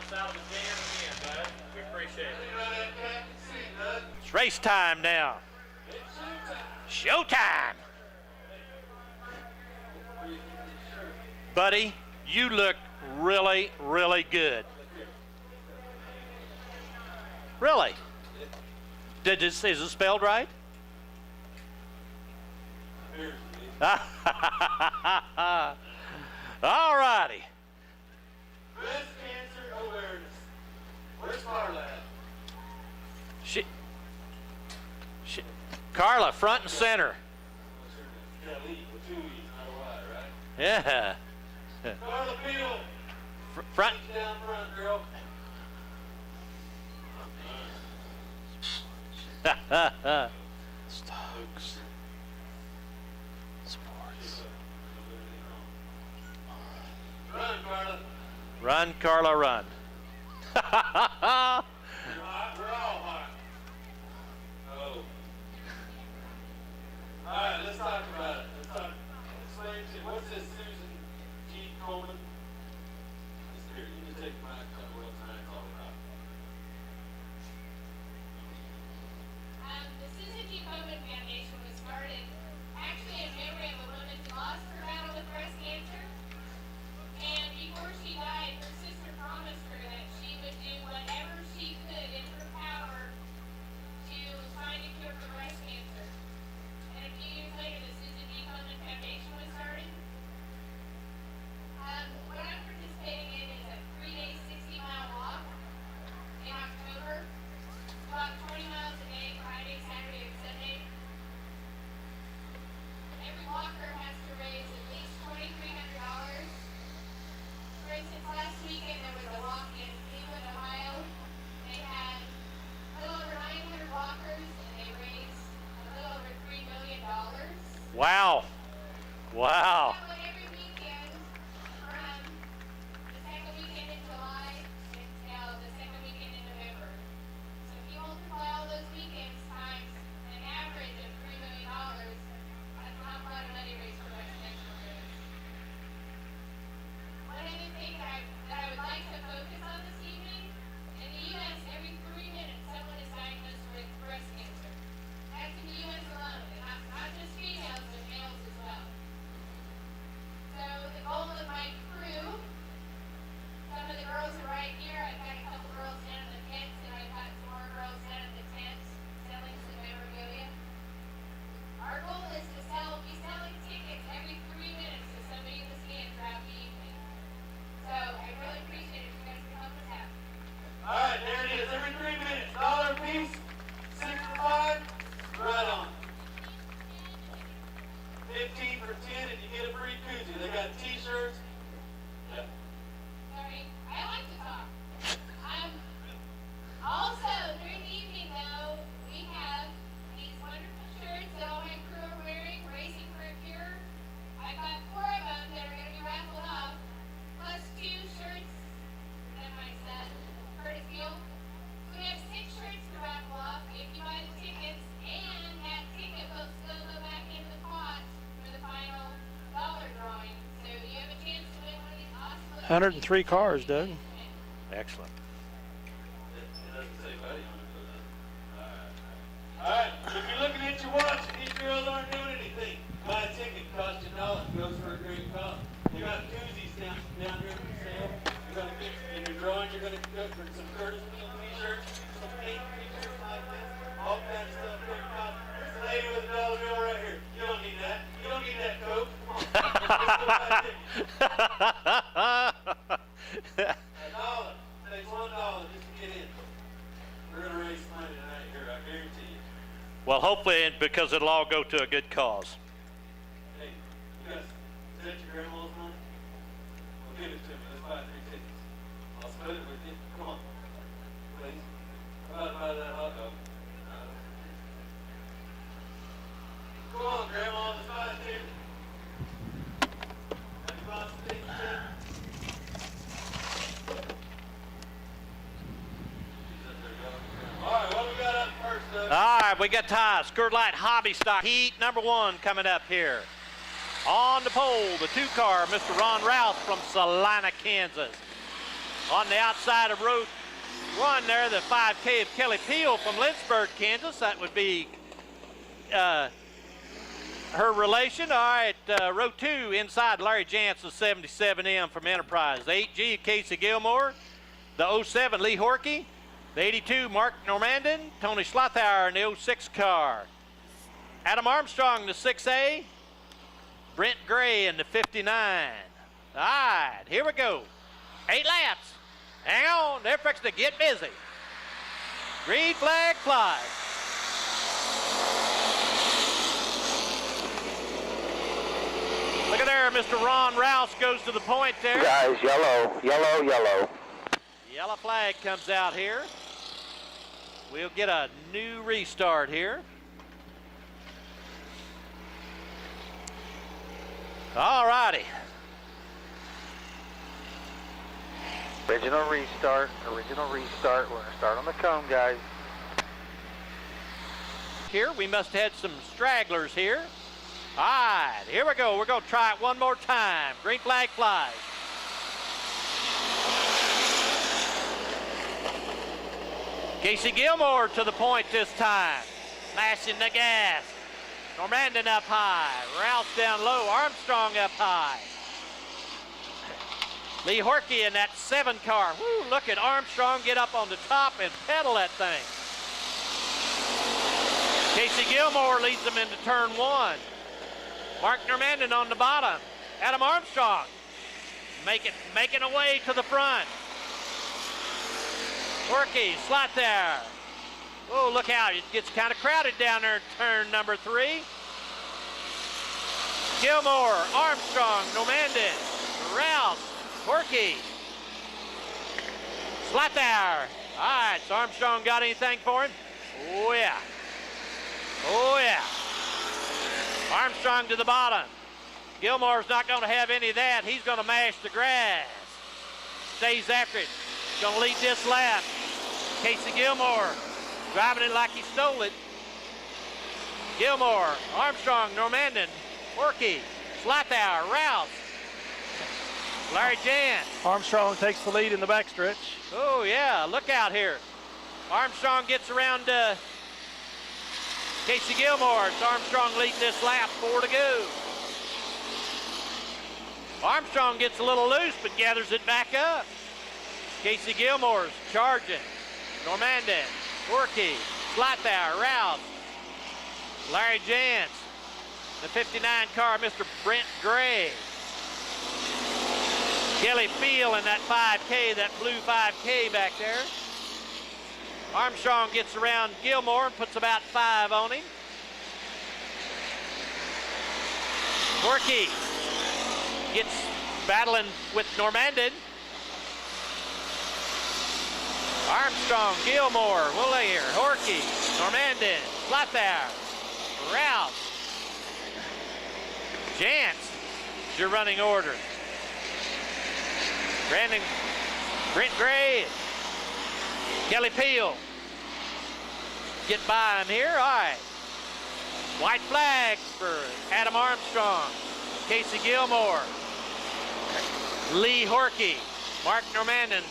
us out of the jam again, bud. We appreciate it. It's race time now. Showtime. Buddy, you look really, really good. Really? Is it spelled right? All righty. Breast cancer awareness. Where's Carla at? Carla, front and center. Kelly with 2 E's, not a Y, right? Yeah. Carla Beetle. Front. Down front, girl. Stokes. Sports. Run, Carla. Run, Carla, run. We're all hot. Oh. All right, let's talk about it. Explain to you. What's this Susan G. Coleman? Here, you can take my couple of times. All right. The Susan G. Komen Foundation was started actually in memory of a woman who lost her battle with breast cancer. And before she died, her sister promised her that she would do whatever she could in her power to find a cure for breast cancer. And a few years later, the Susan G. Komen Foundation was started. What I'm participating in is a 3-day, 60-mile walk in October. About 20 miles a day, Friday, Saturday, and Sunday. Every walker has to raise at least $2,300. For instance, last weekend there was a walk in Cleveland, Ohio. They had a little over 900 walkers, and they raised a little over $3 million. Wow. Wow. That went every weekend from the second weekend in July until the second weekend in November. So if you multiply all those weekends times an average of $3 million, that's not a lot of money raised for breast cancer awareness. One other thing that I would like to focus on this evening, in the U.S., every 3 minutes someone is diagnosed with breast cancer. That's in the U.S. alone, and not just females, but males as well. So the goal of my crew, some of the girls are right here. I've got a couple girls down in the tents, and I've got some more girls down in the tents selling some memorabilia. Our goal is to be selling tickets every 3 minutes to somebody in the stand throughout the evening. So I really appreciate it if you guys can help us out. All right, there it is. Every 3 minutes, $1 a piece, 6 for 5, right on. 15 for 10, and you get a free koozie. They got T-shirts. Yeah. Sorry, I like to talk. Also, during the evening, though, we have these wonderful shirts that all my crew are wearing, Racing for a Cure. I've got 4 of them that are going to be raffled off, plus 2 shirts that my son, Curtis Field. So we have 6 shirts to raffle off if you buy the tickets, and that ticket will still go back into the pot for the final dollar drawing. So you have a chance to win one of these awesome 103 cars, Doug. Excellent. It doesn't say buddy on it, does it? All right. If you're looking at your watch and these girls aren't doing anything, buy a ticket. Costs you $1. Goes for a great cause. You got koozies down here for sale. You're gonna get in your drawing. You're gonna get for some Curtis Field T-shirts, some pink T-shirts like this, all kinds of stuff. Great cause. There's a lady with a dollar bill right here. You don't need that. You don't need that Coke. Come on. Let's go buy a ticket. $1. Takes $1 just to get in. We're gonna raise money tonight here. I guarantee you. Well, hopefully, because it'll all go to a good cause. Hey, you guys, is that your grandma's money? Well, give it to me. Let's buy 3 tickets. I'll split it with you. Come on. Please. How about buy that hot dog? Come on, Grandma. Let's buy a ticket. Have you bought some tickets yet? All right, what we got up first, Doug? All right, we got Skirt Light Hobby Stock Heat number 1 coming up here. On the pole, the 2-car, Mr. Ron Rouse from Salina, Kansas. On the outside of row 1 there, the 5K of Kelly Peel from Lynchburg, Kansas. That would be her relation. All right, row 2 inside Larry Jansen, 77M from Enterprise. The 8G, Casey Gilmore. The 07, Lee Horkey. The 82, Mark Normandin. Tony Schlothauer in the 06 car. Adam Armstrong, the 6A. Brent Gray in the 59. All right, here we go. 8 laps. Hang on, they're fixing to get busy. Green flag flies. Look at there, Mr. Ron Rouse goes to the point there. Guys, yellow, yellow, yellow. Yellow flag comes out here. We'll get a new restart here. All righty. Original restart, original restart. We're gonna start on the cone, guys. Here, we must have had some stragglers here. All right, here we go. We're gonna try it one more time. Green flag flies. Casey Gilmore to the point this time. Mashing the gas. Normandin up high. Rouse down low. Armstrong up high. Lee Horkey in that 7 car. Woo, look at Armstrong get up on the top and pedal that thing. Casey Gilmore leads them into turn 1. Mark Normandin on the bottom. Adam Armstrong making a way to the front. Horkey, slot there. Oh, look out. It gets kind of crowded down there in turn number 3. Gilmore, Armstrong, Normandin, Rouse, Horkey. Slot there. All right, so Armstrong got anything for him? Oh, yeah. Oh, yeah. Armstrong to the bottom. Gilmore's not going to have any of that. He's going to mash the grass. Stays after it. Going to lead this lap. Casey Gilmore driving it like he stole it. Gilmore, Armstrong, Normandin, Horkey, Slatower, Rouse, Larry Jans. Armstrong takes the lead in the backstretch. Oh, yeah, look out here. Armstrong gets around Casey Gilmore. It's Armstrong leading this lap, 4 to go. Armstrong gets a little loose, but gathers it back up. Casey Gilmore's charging. Normandin, Horkey, Slatower, Rouse, Larry Jans. The 59 car, Mr. Brent Gray. Kelly Field in that 5K, that blue 5K back there. Armstrong gets around Gilmore and puts about 5 on him. Horkey gets battling with Normandin. Armstrong, Gilmore, Willier, Horkey, Normandin, Slatower, Rouse, Jantz is your running order. Brent Gray, Kelly Peel. Get by him here, all right. White flag for Adam Armstrong, Casey Gilmore, Lee Horkey, Mark Normandin,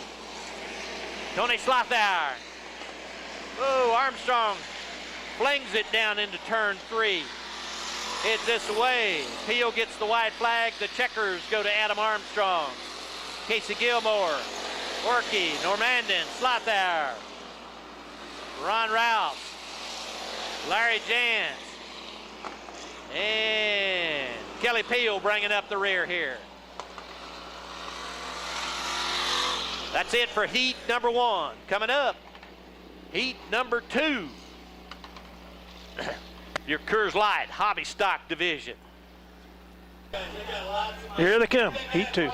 Tony Slothour. Oh, Armstrong flings it down into turn 3. Heads this away. Peel gets the white flag. The checkers go to Adam Armstrong. Casey Gilmore, Horkey, Normandin, Slothour, Ron Rouse, Larry Jans, and Kelly Peel bringing up the rear here. That's it for heat number 1. Coming up, heat number 2. Your Coors Light Hobby Stock Division. Here they come, heat 2.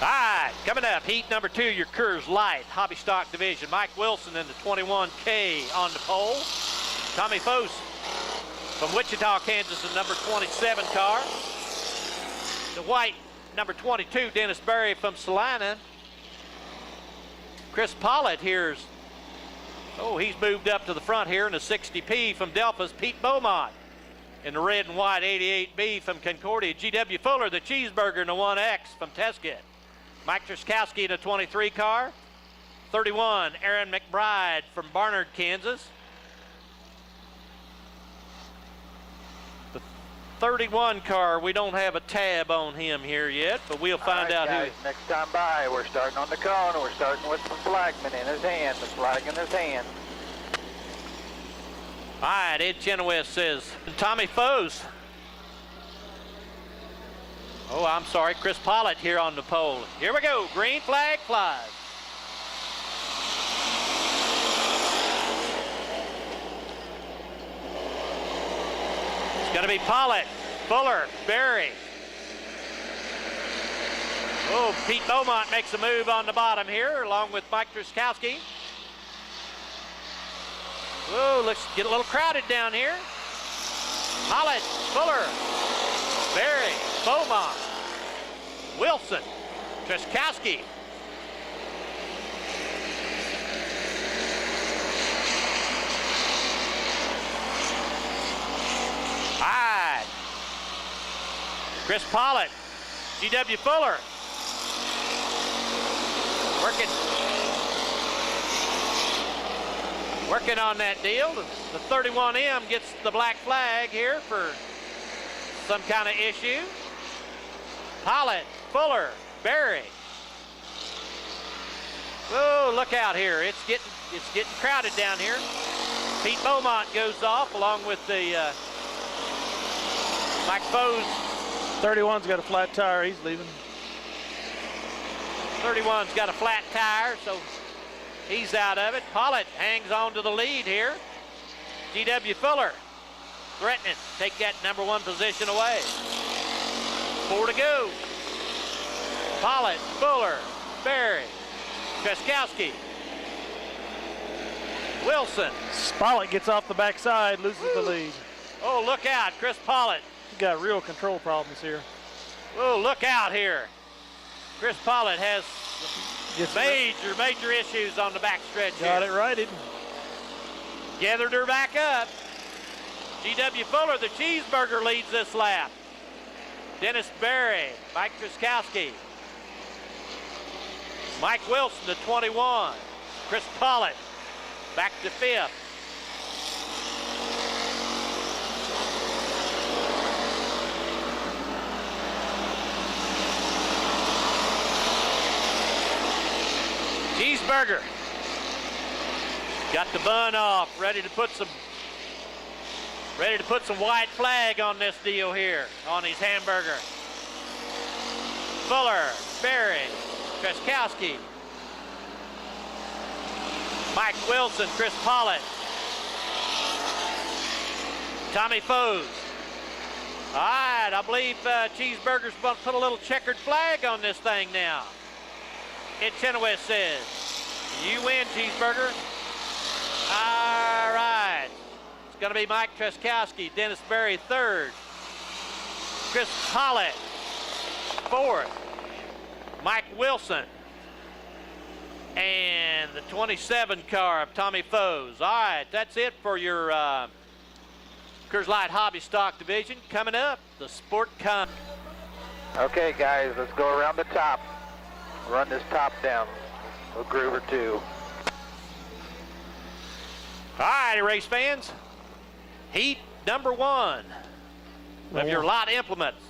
All right, coming up, heat number 2, your Coors Light Hobby Stock Division. Mike Wilson in the 21K on the pole. Tommy Foose from Wichita, Kansas, the number 27 car. The white, number 22, Dennis Berry from Salina. Chris Pollitt here's, oh, he's moved up to the front here in the 60P from Delphos, Pete Beaumont. In the red and white 88B from Concordia, G.W. Fuller, the cheeseburger in the 1X from Teskett. Mike Truskowski in a 23 car. 31, Aaron McBride from Barnard, Kansas. The 31 car, we don't have a tab on him here yet, but we'll find out guys, who. Next time by, we're starting on the cone. We're starting with the flagman in his hand, the flag in his hand. All right, Ed Chenoweth says Tommy Foes. Oh, I'm sorry, Chris Pollitt here on the pole. Here we go, green flag flies. It's gonna be Pollitt, Fuller, Berry. Oh, Pete Beaumont makes a move on the bottom here, along with Mike Truskowski. Oh, let's get a little crowded down here. Pollitt, Fuller, Berry, Beaumont, Wilson, Truskowski. All right. Chris Pollitt, G.W. Fuller. Working on that deal. The 31M gets the black flag here for some kind of issue. Pollitt, Fuller, Berry. Oh, look out here. It's getting crowded down here. Pete Beaumont goes off along with the Mike Foes. 31's got a flat tire. He's leaving. 31's got a flat tire, so he's out of it. Pollitt hangs on to the lead here. G.W. Fuller threatening to take that #1 position away. 4 to go. Pollitt, Fuller, Berry, Truskowski, Wilson. Pollitt gets off the backside, loses the lead. Oh, look out, Chris Pollitt. He's got real control problems here. Oh, look out here. Chris Pollitt has major issues on the back stretch here. Got it righted. Gathered her back up. G.W. Fuller, the cheeseburger, leads this lap. Dennis Berry, Mike Truskowski, Mike Wilson, the 21. Chris Pollitt, back to 5th. Cheeseburger got the bun off, ready to put some white flag on this deal here, on his hamburger. Fuller, Berry, Truskowski, Mike Wilson, Chris Pollitt, Tommy Foes. All right, I believe Cheeseburger's going to put a little checkered flag on this thing now. Ed Chenoweth says, you win, Cheeseburger. All right. It's going to be Mike Truskowski, Dennis Berry 3rd, Chris Pollitt 4th, Mike Wilson, and the 27 car of Tommy Foes. All right, that's it for your Coors Light Hobby Stock Division. Coming up, the Sport Con. Okay, guys, let's go around the top. Run this top down. A groove or two. All right, race fans. Heat #1 of your lot implements.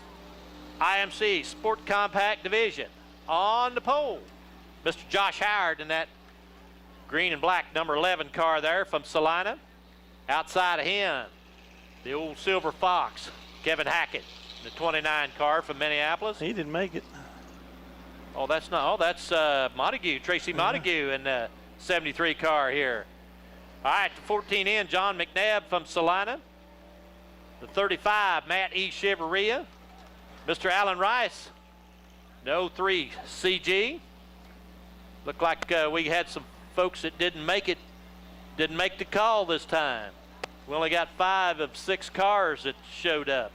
IMC Sport Compact Division. On the pole, Mr. Josh Howard in that green and black #11 car there from Salina. Outside of him, the old Silver Fox, Kevin Hackett, the 29 car from Minneapolis. He didn't make it. Oh, that's not. Oh, that's Montague, Tracy Montague in the 73 car here. All right, the 14 in, John McNabb from Salina. The 35, Matt E. Shiveria. Mr. Alan Rice, the 03 CG. Looked like we had some folks that didn't make the call this time. We only got 5 of 6 cars that showed up.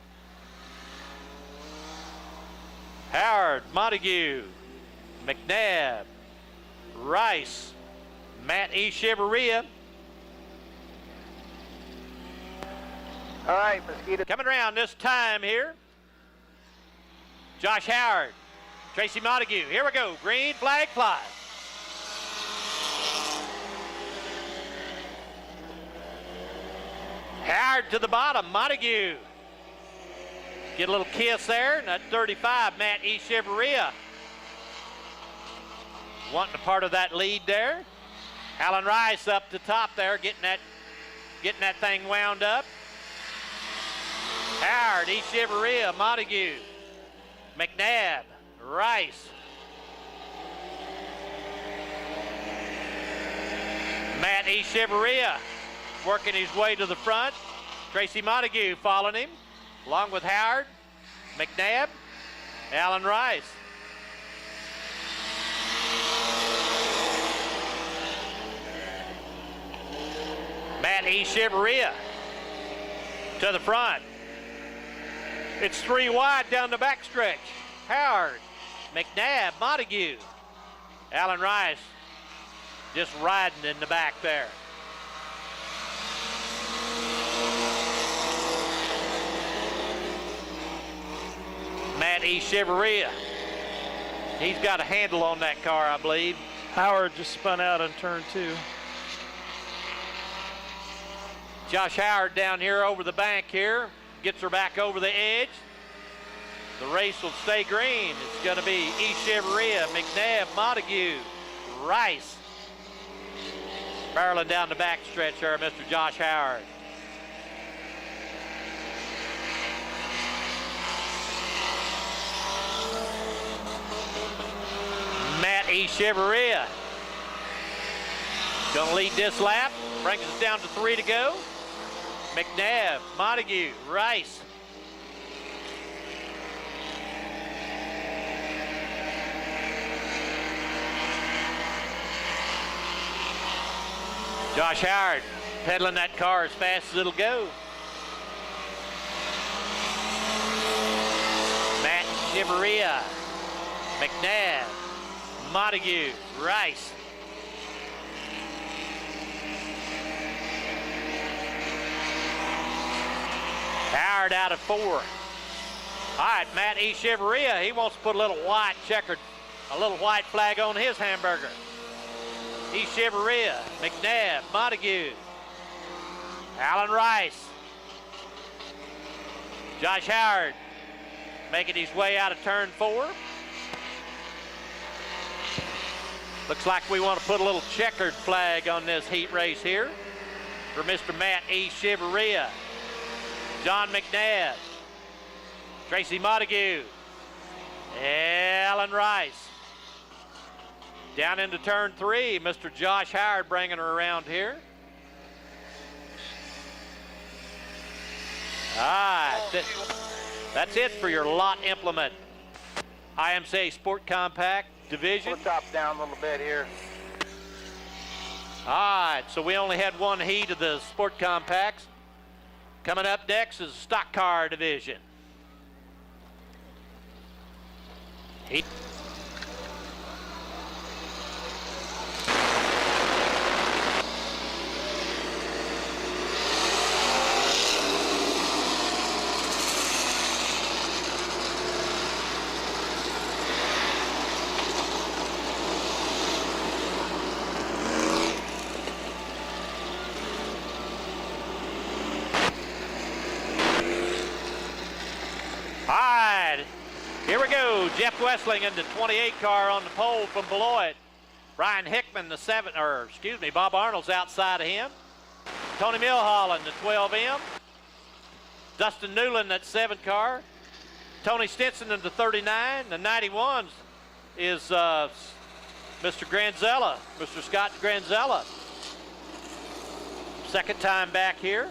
Howard, Montague, McNabb, Rice, Matt E. Shiveria. All right, Mosquito. Coming around this time here, Josh Howard, Tracy Montague. Here we go. Green flag flies. Howard to the bottom. Montague. Get a little kiss there. And that 35, Matt Echeverria. Wanting a part of that lead there. Alan Rice up the top there, getting that thing wound up. Howard, Echeverria, Montague, McNabb, Rice. Matt Echeverria working his way to the front. Tracy Montague following him, along with Howard, McNabb, Alan Rice. Matt Echeverria to the front. It's 3 wide down the backstretch. Howard, McNabb, Montague. Alan Rice just riding in the back there. Matt Echeverria. He's got a handle on that car, I believe. Howard just spun out on turn 2. Josh Howard down here over the bank here. Gets her back over the edge. The race will stay green. It's going to be Echeverria, McNabb, Montague, Rice. Barreling down the back stretch there, Mr. Josh Howard. Matt Echeverria going to lead this lap. Brings us down to 3 to go. McNabb, Montague, Rice. Josh Howard pedaling that car as fast as it'll go. Matt Echeverria, McNabb, Montague, Rice. Howard out of 4. All right, Matt Echeverria, he wants to put a little white flag on his hamburger. Echeverria, McNabb, Montague, Alan Rice. Josh Howard making his way out of turn 4. Looks like we want to put a little checkered flag on this heat race here for Mr. Matt Echeverria. John McNabb, Tracy Montague, Alan Rice. Down into turn 3, Mr. Josh Howard bringing her around here. All right, that's it for your lot implement. IMCA Sport Compact Division. Put the top down a little bit here. All right, so we only had one heat of the Sport Compacts. Coming up next is the Stock Car Division. Heat. Here we go, Jeff Wessling in the 28 car on the pole from Beloit. Ryan Hickman, Bob Arnold's outside of him. Tony Milholland, the 12M. Dustin Newland, that 7 car. Tony Stinson in the 39. The 91s is Mr. Granzella, Mr. Scott Granzella. Second time back here.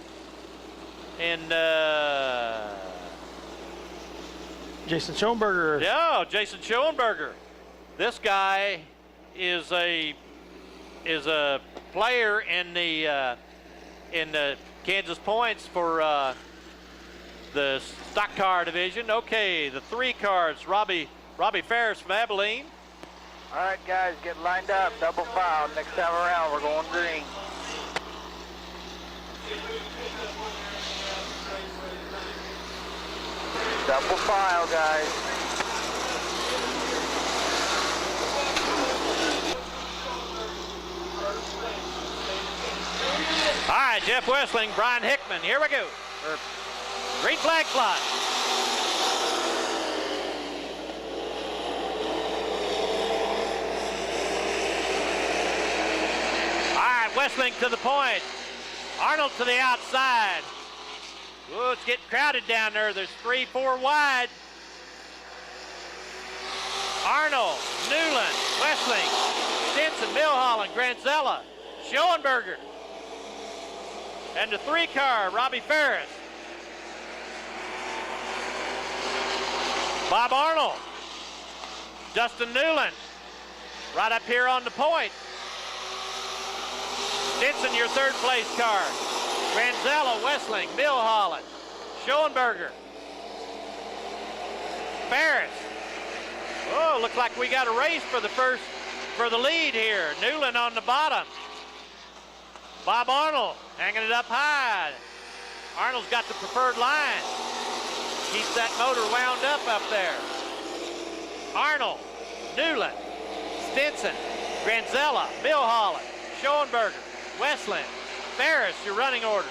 And Jason Schoenberger. Yeah, Jason Schoenberger. This guy is a player in the Kansas points for the stock car division. Okay, the 3 cars. Robbie Ferris from Abilene. All right, guys, get lined up. Double file. Next time around, we're going green. Double file, guys. All right, Jeff Wessling, Brian Hickman, here we go. Green flag fly. All right, Wessling to the point. Arnold to the outside. Whoa, it's getting crowded down there. There's 3, 4 wide. Arnold, Newland, Wessling, Stinson, Milholland, Granzella, Schoenberger. And the 3 car, Robbie Ferris. Bob Arnold. Justin Newland. Right up here on the point. Stinson, your 3rd place car. Granzella, Wessling, Milholland, Schoenberger. Ferris. Oh, looks like we got a race for the lead here. Newland on the bottom. Bob Arnold hanging it up high. Arnold's got the preferred line. Keeps that motor wound up there. Arnold, Newland, Stinson, Granzella, Milholland, Schoenberger, Wessling, Ferris, your running order.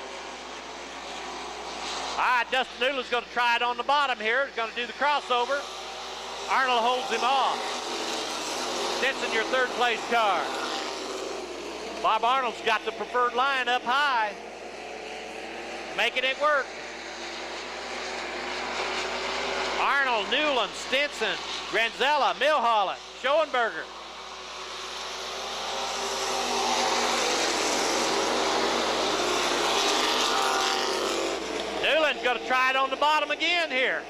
All right, Dustin Newland's going to try it on the bottom here. He's going to do the crossover. Arnold holds him off. Stinson, your 3rd place car. Bob Arnold's got the preferred line up high, making it work. Arnold, Newland, Stinson, Granzella, Milholland, Schoenberger. Newland's going to try it on the bottom again here.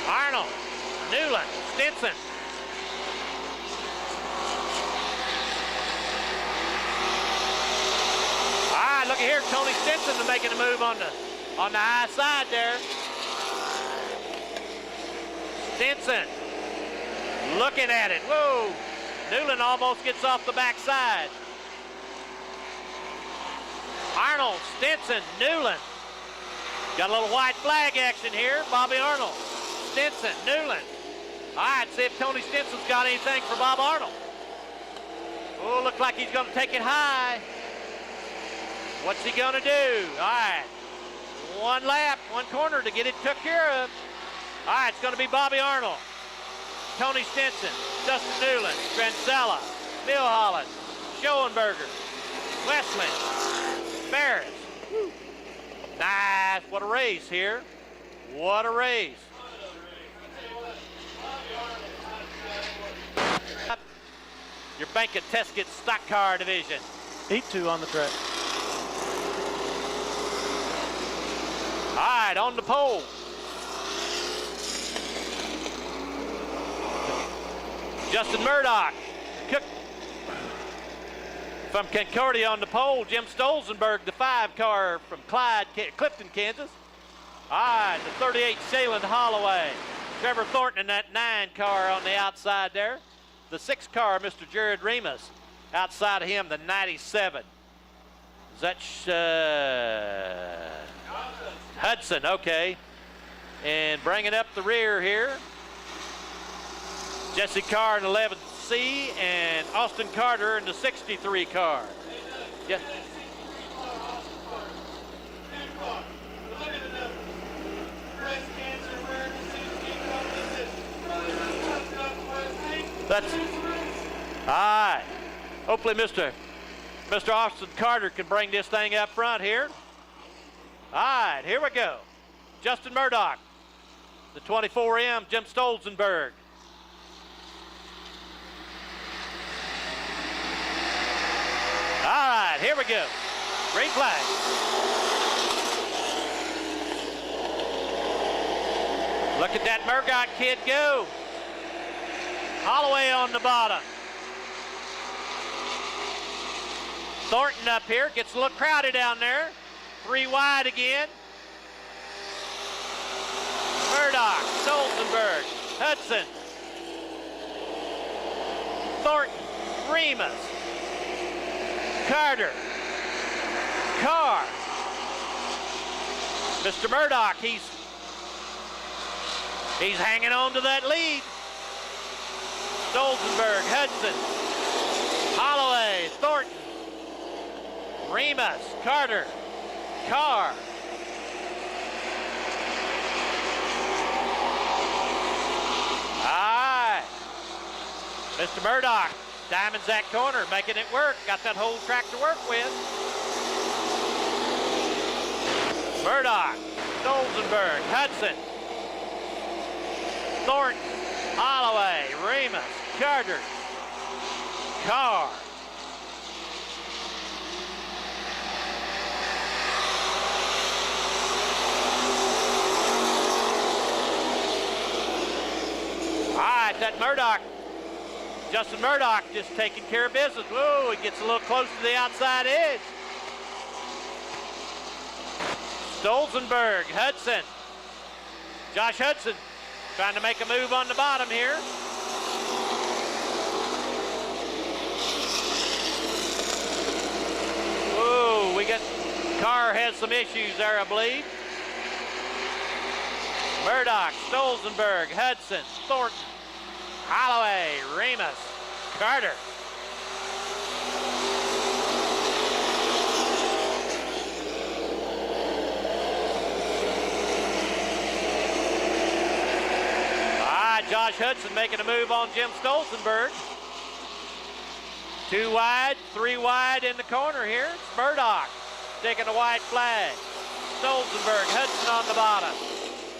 Arnold, Newland, Stinson. All right, look at here, Tony Stinson making a move on the high side there. Stinson looking at it. Whoa, Newland almost gets off the backside. Arnold, Stinson, Newland. Got a little white flag action here. Bobby Arnold, Stinson, Newland. All right, see if Tony Stinson's got anything for Bob Arnold. Oh, looks like he's going to take it high. What's he going to do? All right, 1 lap, 1 corner to get it took care of. All right, it's going to be Bobby Arnold, Tony Stinson, Dustin Newland, Granzella, Milholland, Schoenberger, Wessling, Ferris. Nice, what a race here. What a race. Your Bank of Teskett stock car division. 8-2 on the track. All right, on the pole. Justin Murdoch. From Concordia on the pole, Jim Stolzenberg, the 5 car from Clifton, Kansas. All right, the 38 Shayland Holloway. Trevor Thornton in that 9 car on the outside there. The 6 car, Mr. Jared Remus. Outside of him, the 97. Is that Hudson, okay. And bringing up the rear here, Jesse Carr in 11C and Austin Carter in the 63 car. Yeah. That's all right. Hopefully Mr. Austin Carter can bring this thing up front here. All right, here we go. Justin Murdoch, the 24M, Jim Stolzenberg. All right, here we go. Green flag. Look at that Murdoch kid go. Holloway on the bottom. Thornton up here, gets a little crowded down there. 3 wide again. Murdoch, Stolzenberg, Hudson, Thornton, Remus, Carter, Carr, Mr. Murdoch, he's hanging on to that lead. Stolzenberg, Hudson, Holloway, Thornton, Remus, Carter, Carr. All right. Mr. Murdoch, Diamond's that corner, making it work. Got that whole track to work with. Murdoch, Stolzenberg, Hudson, Thornton, Holloway, Remus, Carter, Carr. All right, that Murdoch, Justin Murdoch just taking care of business. Whoa, he gets a little close to the outside edge. Stolzenberg, Hudson. Josh Hudson trying to make a move on the bottom here. Whoa, Carr has some issues there, I believe. Murdoch, Stolzenberg, Hudson, Thornton, Holloway, Remus, Carter. Josh Hudson making a move on Jim Stolzenberg. 2 wide, 3 wide in the corner here. It's Murdoch taking a white flag. Stolzenberg, Hudson on the bottom.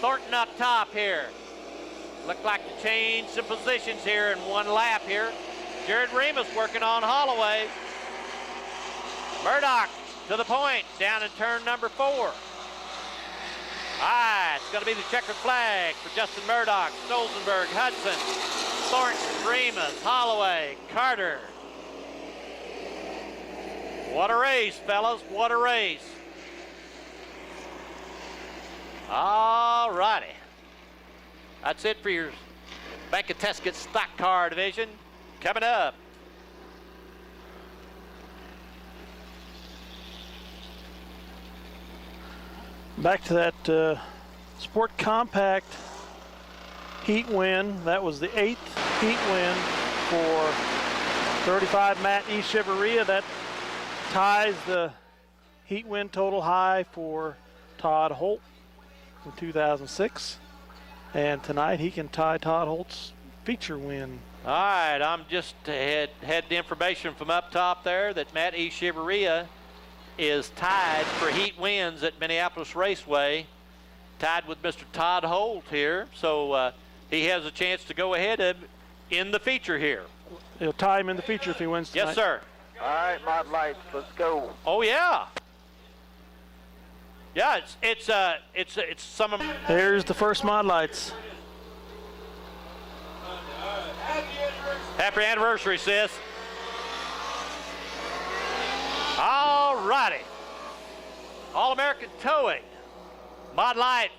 Thornton up top here. Looked like to change some positions here in one lap here. Jared Remus working on Holloway. Murdoch to the point, down in turn number 4. It's going to be the checkered flag for Justin Murdoch, Stolzenberg, Hudson, Thornton, Remus, Holloway, Carter. What a race, fellas, what a race. All righty. That's it for your Bank of Tesket stock car division. Coming up. Back to that Sport Compact heat win. That was the 8th heat win for 35 Matt Echeverria. That ties the heat win total high for Todd Holt in 2006. And tonight he can tie Todd Holt's feature win. All right, I'm just had the information from up top there that Matt Echeverria is tied for heat wins at Minneapolis Raceway, tied with Mr. Todd Holt here. So he has a chance to go ahead in the feature here. He'll tie him in the feature if he wins tonight. Yes, sir. All right, Mod Lights, let's go. Oh yeah. Yeah, it's some of. There's the first Mod Lights. Happy anniversary, sis. All righty. All-American Towing. Mod Light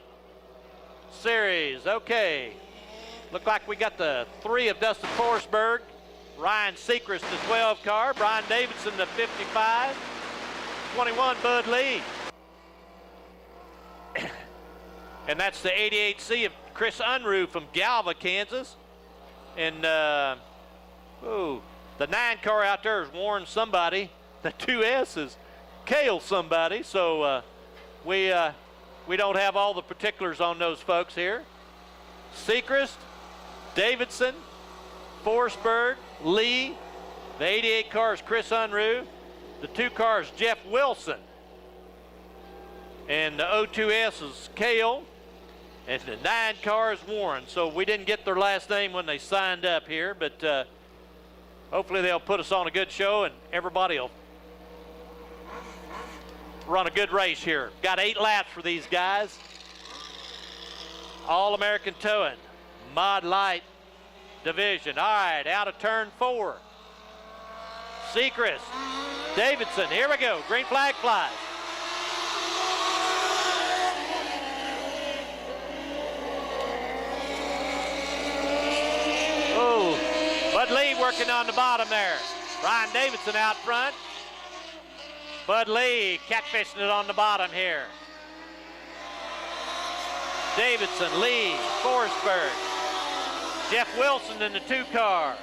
Series. Okay. Look like we got the 3 of Dustin Forsberg. Ryan Seacrest, the 12 car. Brian Davidson, the 55. 21, Bud Lee. And that's the 88C of Chris Unruh from Galva, Kansas. And, the 9 car out there is Warren somebody. The 2S is Kale somebody. So we don't have all the particulars on those folks here. Seacrest, Davidson, Forsberg, Lee. The 88 car is Chris Unruh. The 2 cars, Jeff Wilson. And the 02S is Kale. And the 9 car is Warren. So we didn't get their last name when they signed up here, but hopefully they'll put us on a good show and everybody will run a good race here. Got 8 laps for these guys. All-American Towing, Mod Light division. All right, out of turn 4. Seacrest, Davidson, here we go. Green flag flies. Oh, Bud Lee working on the bottom there. Ryan Davidson out front. Bud Lee catfishing it on the bottom here. Davidson, Lee, Forsberg. Jeff Wilson in the 2 car.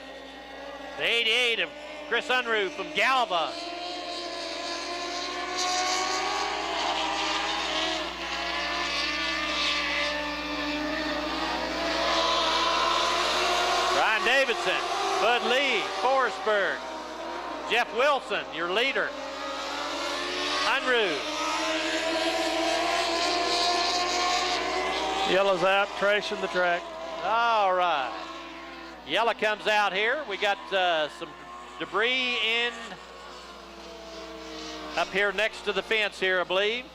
The 88 of Chris Unruh from Galva. Brian Davidson, Bud Lee, Forsberg. Jeff Wilson, your leader. Unruh. Yellow's out, trashing the track. All right. Yellow comes out here. We got some debris in up here next to the fence here, I believe.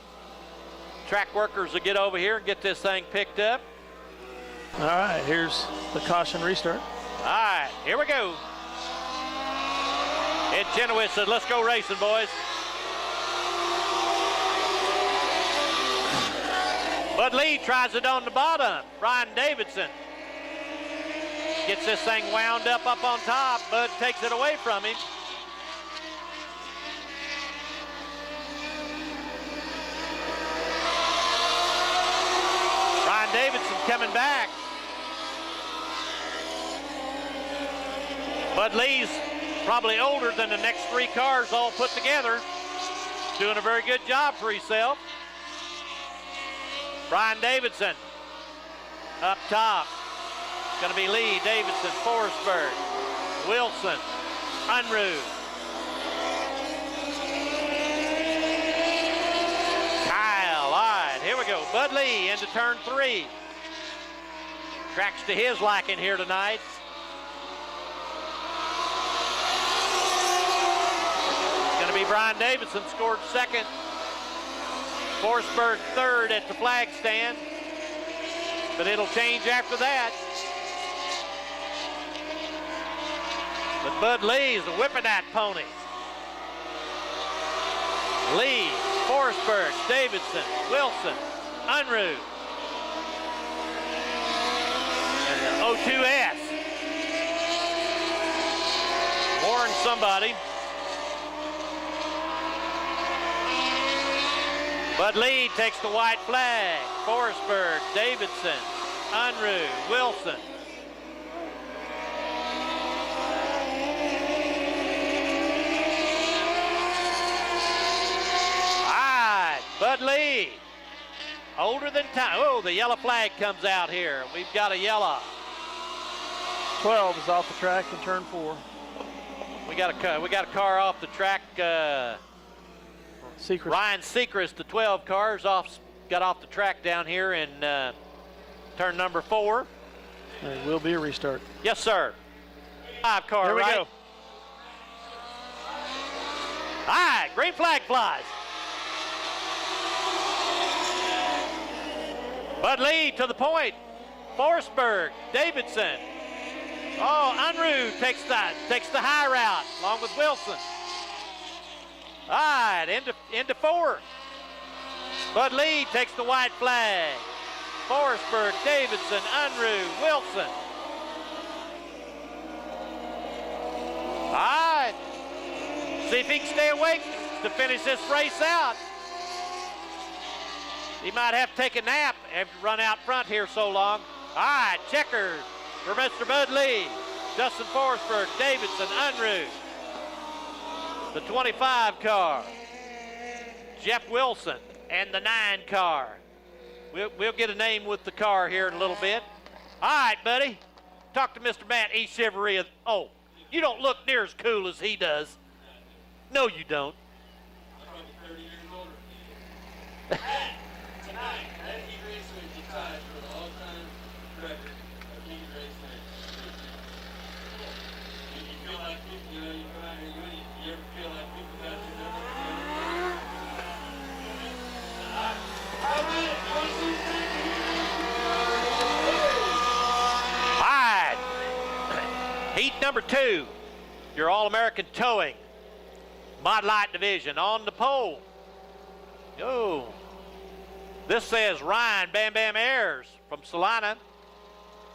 Track workers will get over here and get this thing picked up. All right, here's the caution restart. All right, here we go. Ed Chenoweth said, let's go racing, boys. Bud Lee tries it on the bottom. Brian Davidson gets this thing wound up on top. Bud takes it away from him. Brian Davidson coming back. Bud Lee's probably older than the next 3 cars all put together. Doing a very good job for himself. Brian Davidson up top. It's going to be Lee, Davidson, Forsberg, Wilson, Unruh. Kyle, all right, here we go. Bud Lee into turn 3. Tracks to his liking here tonight. It's going to be Brian Davidson scored 2nd. Forsberg 3rd at the flag stand, but it'll change after that. But Bud Lee's whipping that pony. Lee, Forsberg, Davidson, Wilson, Unruh. And the 02S. Warn somebody. Bud Lee takes the white flag. Forsberg, Davidson, Unruh, Wilson. All right, Bud Lee, older than time. Oh, the yellow flag comes out here. We've got a yellow. 12 is off the track in turn 4. We got a car off the track. Secret. Ryan Sechrist, the 12 cars got off the track down here in turn number 4. There will be a restart. Yes, sir. 5 car, Here we right? go. All right, green flag flies. Bud Lee to the point. Forsberg, Davidson. Oh, Unruh takes the high route along with Wilson. All right, into 4. Bud Lee takes the white flag. Forsberg, Davidson, Unruh, Wilson. All right. See if he can stay awake to finish this race out. He might have to take a nap after run out front here so long. All right, checkers for Mr. Bud Lee. Justin Forsberg, Davidson, Unruh. The 25 car, Jeff Wilson, and the 9 car. We'll get a name with the car here in a little bit. All right, buddy. Talk to Mr. Matt E. Chevrolet. Oh, you don't look near as cool as he does. No, you don't. I'm 30 years older than you. Tonight, that heat raceway is tied for the all-time record of heat raceway. You feel like you know, you come out here, you ever feel like people got your number? All right. Heat number 2, your All-American Towing Mod Light Division on the pole. Oh, this says Ryan Bam Bam Ayers from Salina.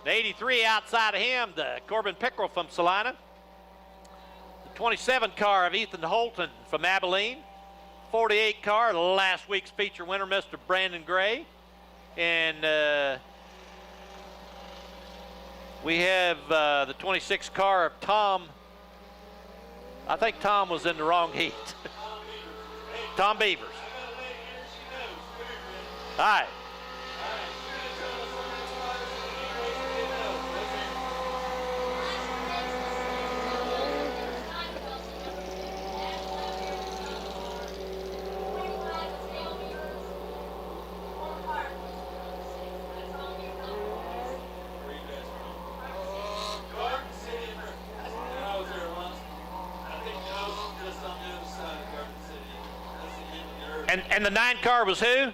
The 83 outside of him, the Corbin Pickerel from Salina. The 27 car of Ethan Holton from Abilene. 48 car, last week's feature winner, Mr. Brandon Gray. And we have the 26 car of Tom. I think Tom was in the wrong heat. Tom Beavers. All right. And the 9 car was who?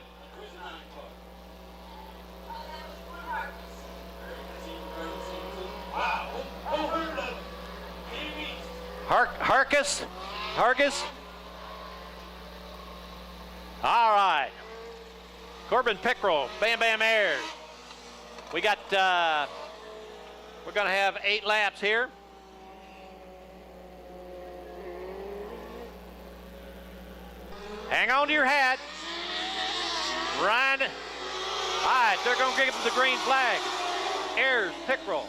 Hargis? All right. Corbin Pickrell, Bam Bam Ayers. We got, we're going to have 8 laps here. Hang on to your hat. Ryan. All right, they're going to give him the green flag. Ayers, Pickrell.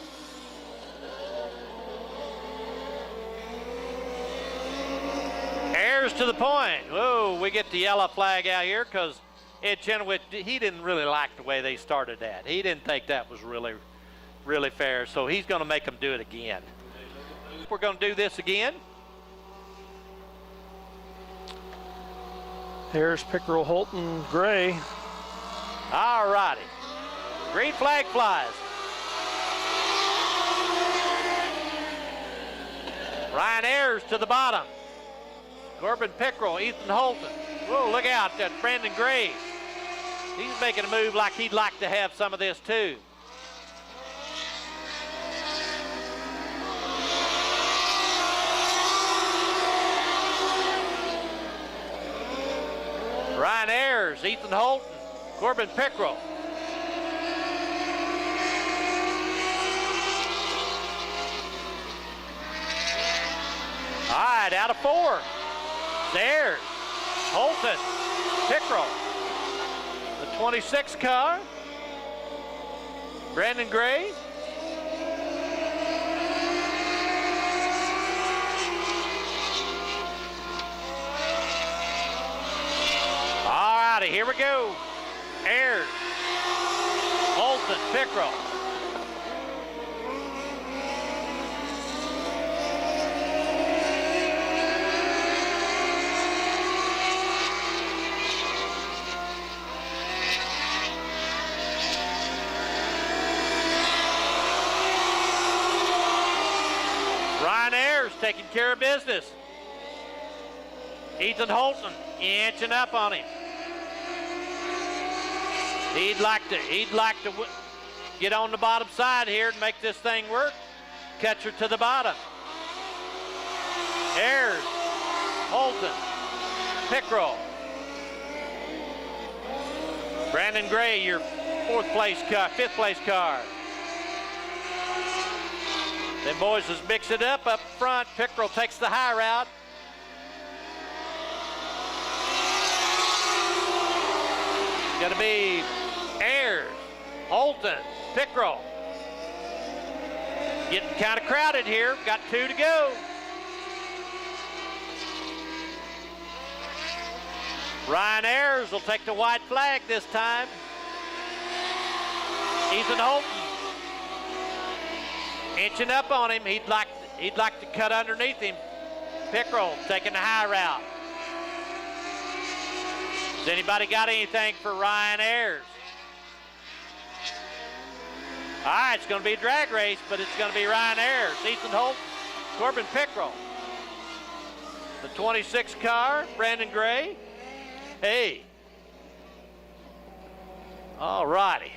Ayers to the point. Whoa, we get the yellow flag out here because Ed Chenoweth, he didn't really like the way they started that. He didn't think that was really, really fair, so he's going to make them do it again. We're going to do this again. Ayers, Pickrell, Holton, Gray. All righty. Green flag flies. Ryan Ayers to the bottom. Corbin Pickrell, Ethan Holton. Whoa, look out, that Brandon Gray. He's making a move like he'd like to have some of this too. Ryan Ayers, Ethan Holton, Corbin Pickrell. All right, out of 4. Ayers, Holton, Pickrell. The 26 car. Brandon Gray. All righty, here we go. Ayers, Holton, Pickrell. Ryan Ayers taking care of business. Ethan Holton inching up on him. He'd like to get on the bottom side here and make this thing work. Catch her to the bottom. Ayers, Holton, Pickrell. Brandon Gray, your 5th place car. Them boys just mix it up front. Pickrell takes the high route. It's going to be Ayers, Holton, Pickrell. Getting kind of crowded here. Got 2 to go. Ryan Ayers will take the white flag this time. Ethan Holton inching up on him. He'd like to cut underneath him. Pickrell taking the high route. Has anybody got anything for Ryan Ayers? All right, it's going to be a drag race, but it's going to be Ryan Ayers, Ethan Holton, Corbin Pickrell. The 26 car, Brandon Gray. Hey. All righty.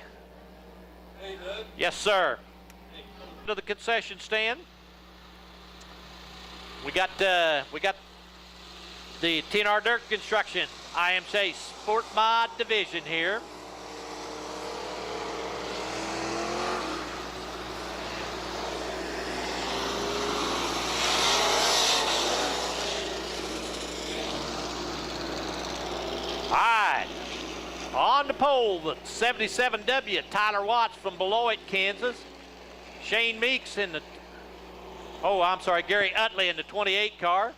Hey, Doug. Yes, sir. To the concession stand. We got the TNR Dirt Construction IMSA Sport Mod division here. All right. On the pole, the 77W, Tyler Watts from Beloit, Kansas. Shane Meeks in the, Gary Utley in the 28 car.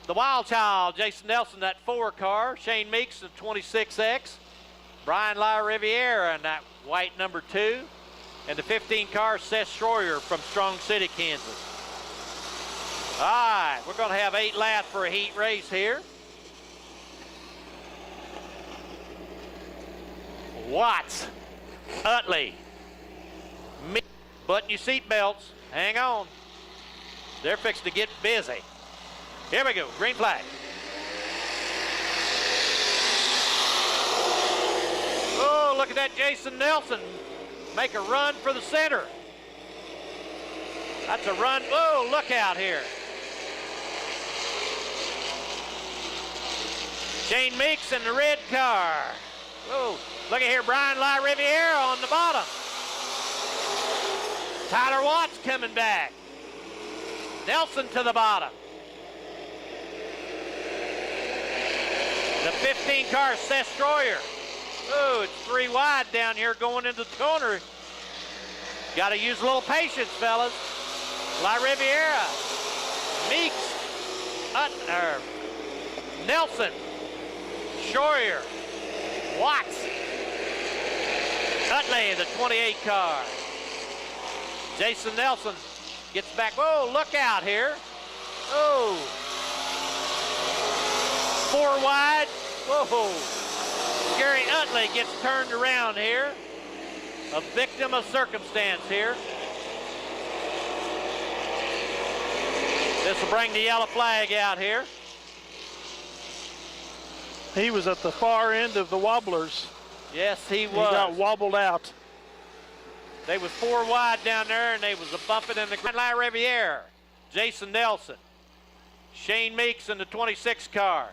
The Wild Child, Jason Nelson, that 4 car. Shane Meeks in the 26X. Brian LaRiviere in that white number 2. And the 15 car, Seth Schroyer from Strong City, Kansas. All right, we're going to have 8 laps for a heat race here. Watts, Utley, Meeks, button your seat belts. Hang on. They're fixing to get busy. Here we go, green flag. Oh, look at that Jason Nelson make a run for the center. That's a run. Oh, look out here. Shane Meeks in the red car. Oh, look at here, Brian LaRiviere on the bottom. Tyler Watts coming back. Nelson to the bottom. The 15 car, Seth Schroyer. Oh, it's 3 wide down here going into the corner. Got to use a little patience, fellas. LaRiviere, Meeks, Nelson, Schroyer, Watts, Utley, the 28 car. Jason Nelson gets back. Oh, look out here. Oh. 4 wide. Whoa. Gary Utley gets turned around here. A victim of circumstance here. This will bring the yellow flag out here. He was at the far end of the wobblers. Yes, he was. He got wobbled out. They was 4 wide down there, and they was a bumping in the LaRiviere. Jason Nelson. Shane Meeks in the 26 car.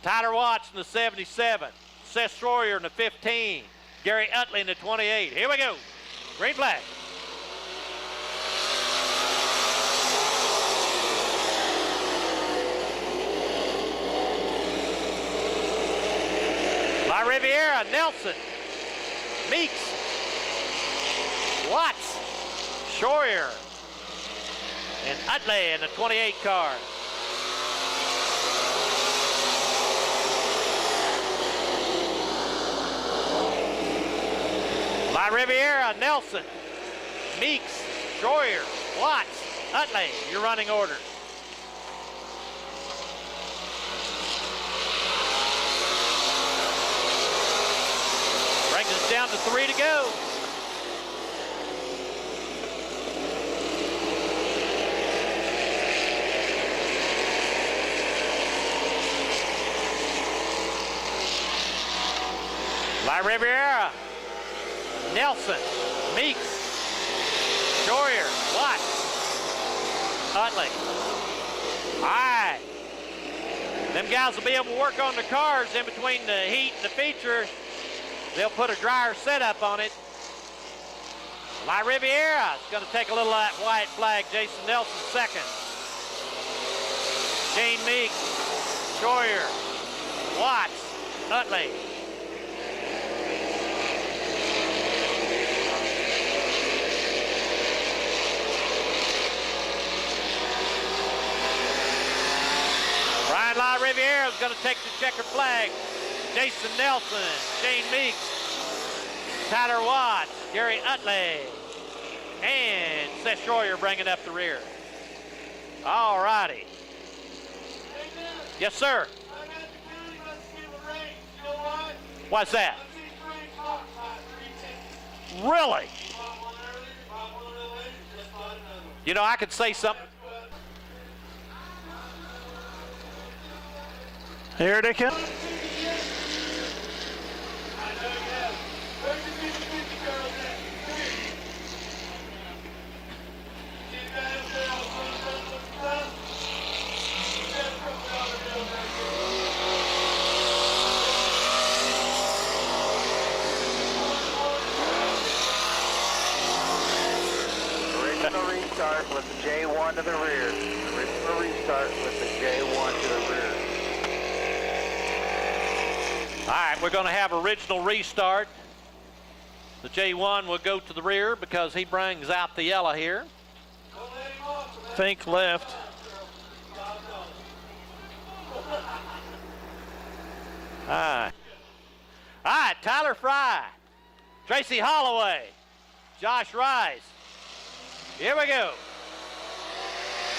Tyler Watts in the 77. Seth Schroyer in the 15. Gary Utley in the 28. Here we go. Green flag. LaRiviere, Nelson, Meeks, Watts, Schroyer, and Utley in the 28 car. LaRiviere, Nelson, Meeks, Schroyer, Watts, Utley, your running order. Brings us down to 3 to go. LaRiviere, Nelson, Meeks, Schroyer, Watts, Utley. All right. Them guys will be able to work on the cars in between the heat and the feature. They'll put a dryer setup on it. LaRiviere is going to take a little of that white flag. Jason Nelson second. Shane Meeks, Schroyer, Watts, Utley. Brian LaRiviere is going to take the checkered flag. Jason Nelson, Shane Meeks, Tyler Watts, Gary Utley, and Seth Schroyer bringing up the rear. All righty. Yes, sir. What's that? Really? You know, I could say something. Here they come. Original restart with the J1 to the rear. Original restart with the J1 to the rear. All right, we're going to have original restart. The J1 will go to the rear because he brings out the yellow here. Fink left. All right, Tyler Fry, Tracy Holloway, Josh Rice. Here we go.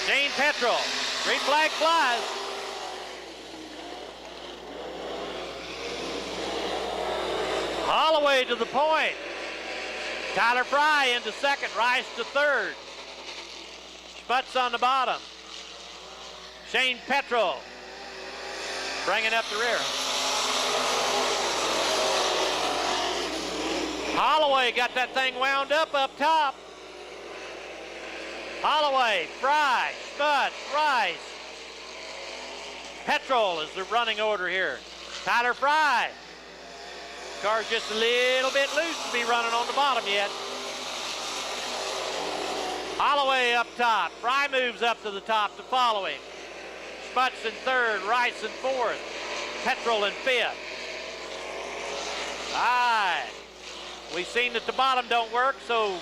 Shane Petrol, green flag flies. Holloway to the point. Tyler Fry into second, Rice to third. Sputz on the bottom. Shane Petrol bringing up the rear. Holloway got that thing wound up top. Holloway, Fry, Sputz, Rice. Petrol is the running order here. Tyler Fry. Car's just a little bit loose to be running on the bottom yet. Holloway up top. Fry moves up to the top to follow him. Sputz in third, Rice in fourth. Petrol in fifth. All right. We've seen that the bottom don't work, so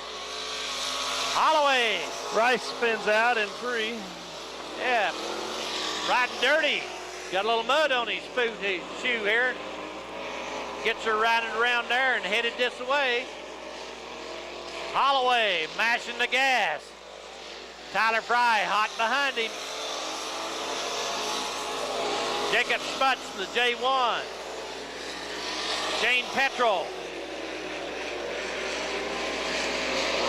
Holloway. Rice spins out in 3. Yeah, riding dirty. Got a little mud on his shoe here. Gets her riding around there and headed this way. Holloway mashing the gas. Tyler Fry hot behind him. Jacob Sputz in the J1. Shane Petrol.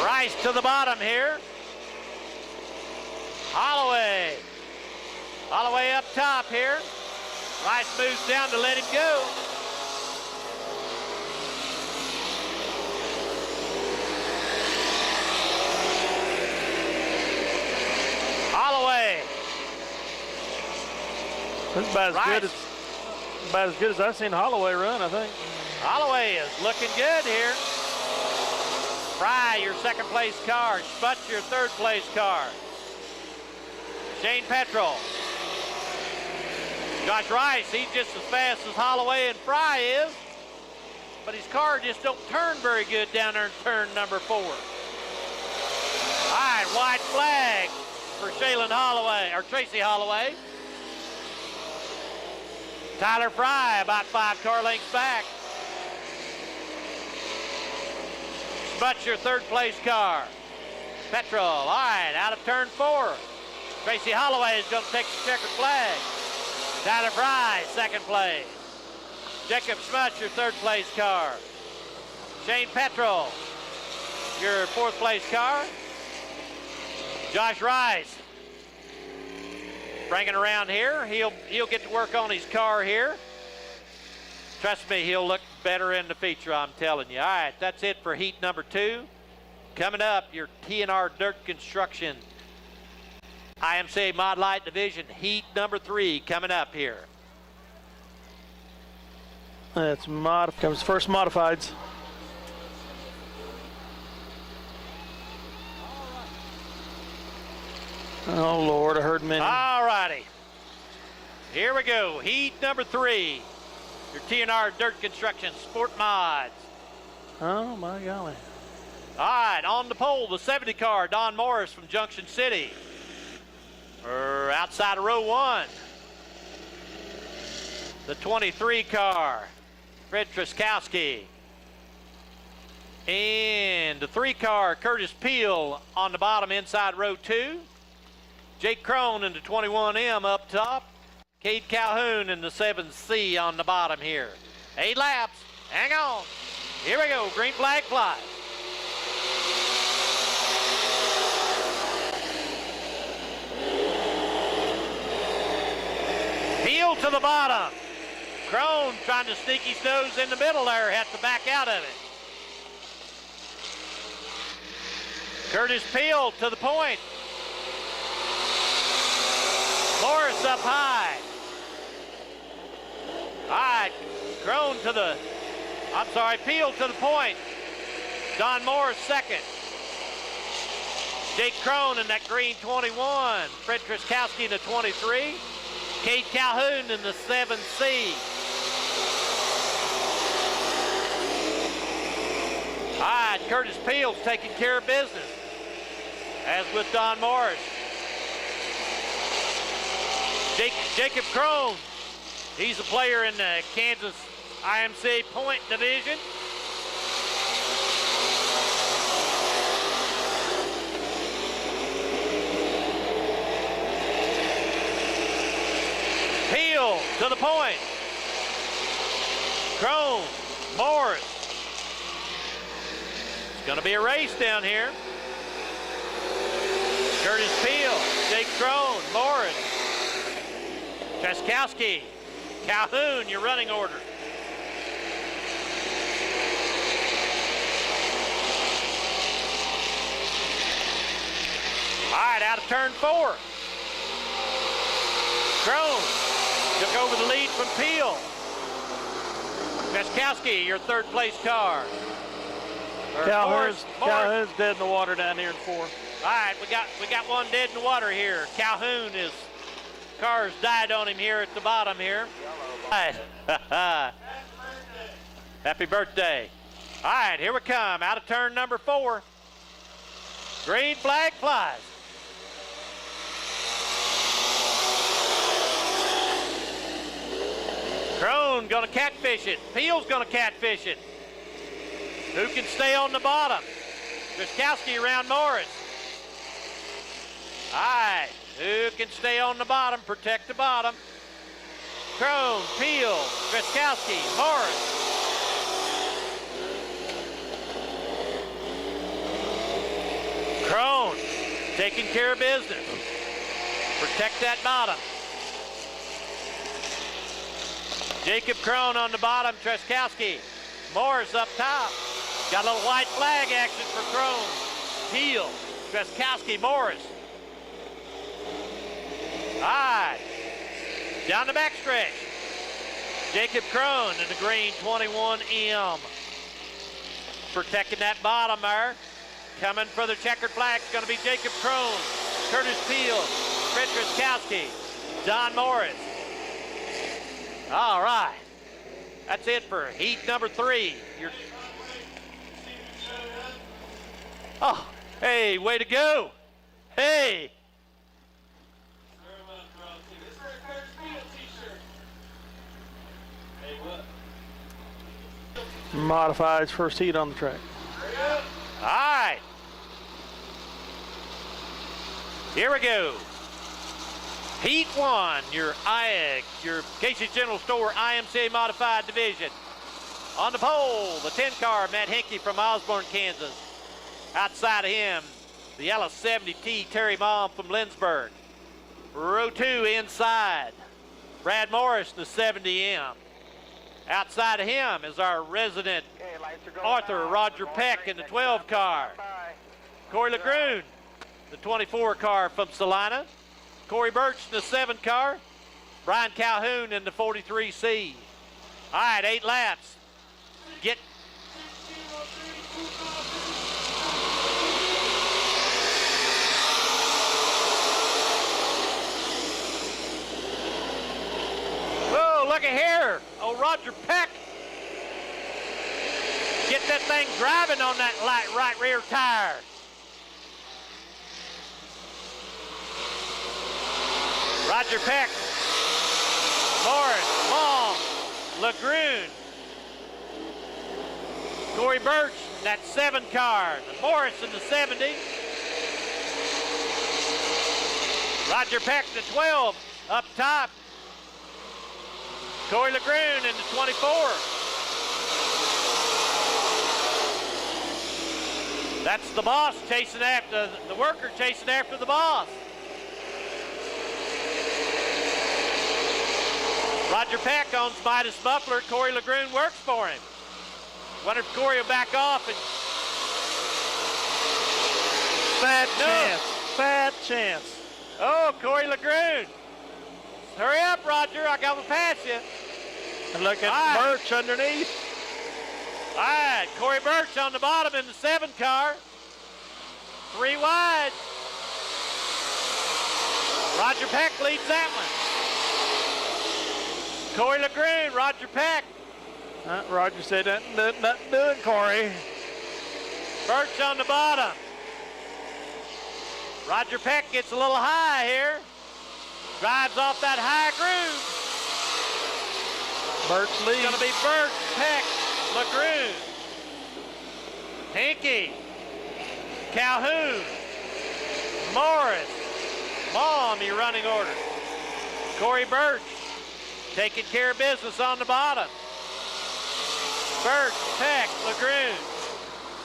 Rice to the bottom here. Holloway. Holloway up top here. Rice moves down to let him go. Holloway. That's about as good as I've seen Holloway run, I think. Holloway is looking good here. Fry, your second place car. Sputz, your third place car. Shane Petrol. Josh Rice, he's just as fast as Holloway and Fry is, but his car just don't turn very good down there in turn number 4. All right, white flag for Shaylin Holloway, or Tracy Holloway. Tyler Fry about 5 car lengths back. Sputz, your third place car. Petrol, all right, out of turn 4. Tracy Holloway is going to take the checkered flag. Tyler Fry, second place. Jacob Sputz, your third place car. Shane Petrol, your fourth place car. Josh Rice, bringing around here. He'll get to work on his car here. Trust me, he'll look better in the feature, I'm telling you. All right, that's it for heat number 2. Coming up, your T&R Dirt Construction IMCA Mod Light Division heat number 3 coming up here. That's comes first modifieds. Oh Lord, I heard many. All righty. Here we go. Heat number 3. Your T&R Dirt Construction Sport Mods. Oh my golly. All right, on the pole, the 70 car, Don Morris from Junction City. Outside of row 1. The 23 car, Fred Truskowski. And the 3 car, Curtis Peel on the bottom inside row 2. Jake Crone in the 21M up top. Cade Calhoun in the 7C on the bottom here. 8 laps. Hang on. Here we go. Green flag flies. Peel to the bottom. Crone trying to sneak his nose in the middle there. Had to back out of it. Curtis Peel to the point. Morris up high. All right, Crone to the, Peel to the point. Don Morris second. Jake Crone in that green 21. Fred Truskowski in the 23. Cade Calhoun in the 7C. All right, Curtis Peel's taking care of business, as with Don Morris. Jacob Crone, he's a player in the Kansas IMCA point division. Peel to the point. Crone, Morris. It's going to be a race down here. Curtis Peel, Jake Crone, Morris, Trzaskowski, Calhoun, your running order. All right, out of turn 4. Crone took over the lead from Peel. Trzaskowski, your third place car. Calhoun's dead in the water down here in 4. All right, we got one dead in the water here. Calhoun, his car's died on him here at the bottom here. All right. Happy birthday. All right, here we come. Out of turn number 4. Green flag flies. Crone gonna catfish it. Peel's gonna catfish it. Who can stay on the bottom? Trzaskowski around Morris. All right, who can stay on the bottom, protect the bottom? Crone, Peel, Trzaskowski, Morris. Crone taking care of business. Protect that bottom. Jacob Crone on the bottom, Trzaskowski. Morris up top. Got a little white flag action for Crone. Peel, Trzaskowski, Morris. All right. Down the backstretch. Jacob Crone in the green 21M. Protecting that bottom there. Coming for the checkered flag is going to be Jacob Crone, Curtis Peel, Fred Trzaskowski, Don Morris. All right. That's it for heat number 3. Oh, hey, way to go. Hey. Modifieds first heat on the track. All right. Here we go. Heat 1, your Casey's General Store IMCA Modified Division. On the pole, the 10 car, Matt Henke from Osborne, Kansas. Outside of him, the LS70T Terry Malm from Lindsborg. Row 2 inside, Brad Morris, the 70M. Outside of him is our resident Arthur Roger Peck in the 12 car. Corey LeGrune, the 24 car from Salina. Corey Birch in the 7 car. Brian Calhoun in the 43C. All right, 8 laps. Get. Whoa, look at here. Oh, Roger Peck. Get that thing driving on that right rear tire. Roger Peck, Morris, Long, LeGrune, Corey Birch, that 7 car, Morris in the 70. Roger Peck, the 12, up top. Corey LeGrune in the 24. That's the boss chasing after, the worker chasing after the boss. Roger Peck owns Midas Muffler. Corey LeGrune works for him. Wonder if Corey will back off and... Fat chance. Oh, Corey LeGrune. Hurry up, Roger. I got to pass you. And look at Birch underneath. All right, Corey Birch on the bottom in the 7 car. 3 wide. Roger Peck leads that one. Corey LeGrune, Roger Peck. Roger said, nothing doing, Corey. Birch on the bottom. Roger Peck gets a little high here. Drives off that high groove. Birch It's leads. going to be Birch, Peck, LaGrune, Hinky, Calhoun, Morris, Maumee running order. Corey Birch taking care of business on the bottom. Birch, Peck, LaGrune.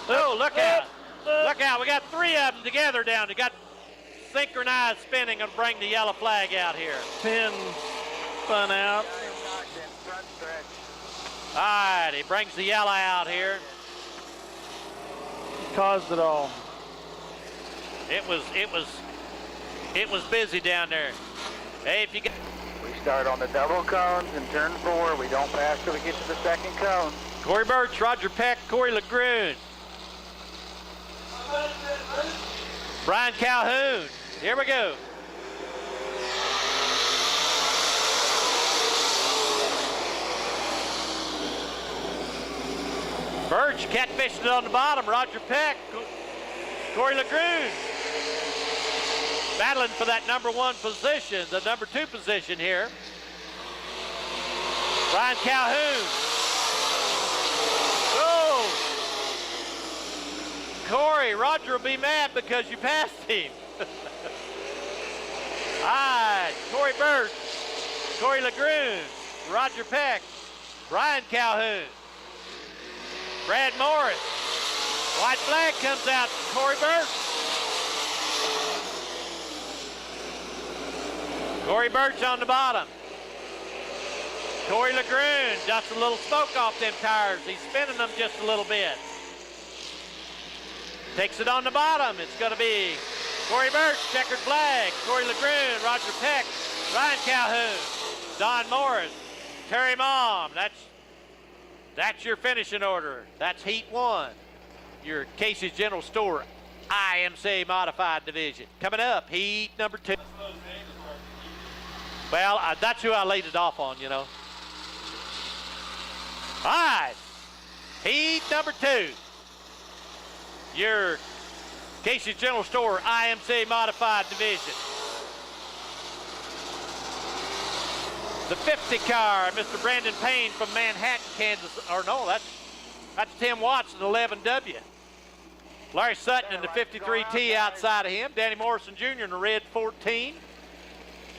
Oh, look out. Look out. We got 3 of them together down. They got synchronized spinning and bring the yellow flag out here. Pin spun out. All right, he brings the yellow out here. Caused it all. It was busy down there. Hey, if you get We start on the double cones in turn 4. We don't pass till we get to the second cone. Corey Birch, Roger Peck, Corey LaGrune, Brian Calhoun. Here we go. Birch catfishing it on the bottom. Roger Peck, Corey LaGrune battling for that number 1 position, the number 2 position here. Brian Calhoun. Oh! Corey, Roger will be mad because you passed him. All right, Corey Birch, Corey LaGrune, Roger Peck, Brian Calhoun, Brad Morris. White flag comes out for Corey Birch. Corey Birch on the bottom. Corey LaGrune, just a little smoke off them tires. He's spinning them just a little bit. Takes it on the bottom. It's going to be Corey Birch, checkered flag. Corey LaGrune, Roger Peck, Ryan Calhoun, Don Morris, Terry Mom. That's your finishing order. That's Heat 1. Your Casey's General Store IMCA Modified Division. Coming up, Heat number 2. Well, that's who I laid it off on, you know. All right, Heat number 2. Your Casey's General Store IMCA Modified Division. The 50 car, Mr. Brandon Payne from Manhattan, Kansas. Or no, that's Tim Watson, 11W. Larry Sutton in the 53T outside of him. Danny Morrison Jr. in the red 14.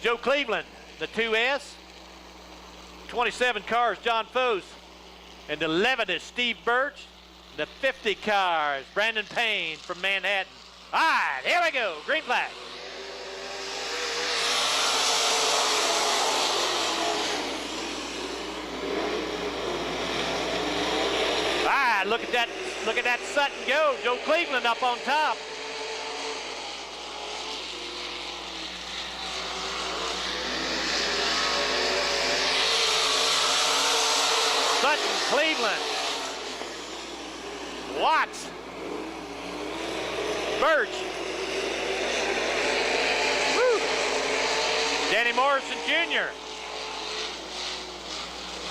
Joe Cleveland, the 2S. 27 cars, John Foes. And the 11 is Steve Birch. The 50 cars, Brandon Payne from Manhattan. All right, here we go. Green flag. All right, look at that Sutton go. Joe Cleveland up on top. Sutton, Cleveland, Watts, Birch, woo. Danny Morrison Jr.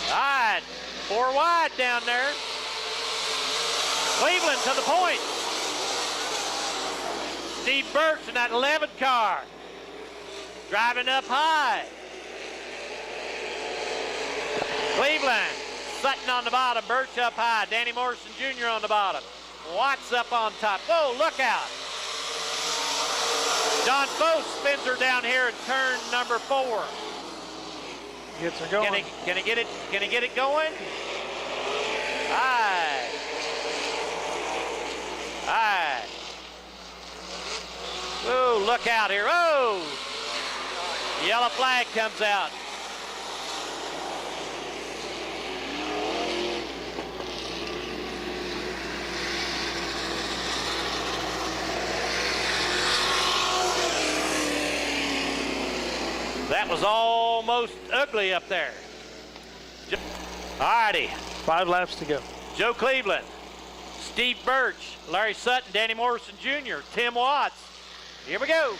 All right, 4 wide down there. Cleveland to the point. Steve Birch in that 11 car. Driving up high. Cleveland. Sutton on the bottom, Birch up high, Danny Morrison Jr. on the bottom, Watts up on top. Whoa, look out. John Foes spins her down here in turn number 4. Gets her going. Can he get it? Can he get it going? Aye. Aye. Oh, look out here. Oh! The yellow flag comes out. That was almost ugly up there. All righty. 5 laps to go. Joe Cleveland, Steve Birch, Larry Sutton, Danny Morrison Jr., Tim Watts. Here we go.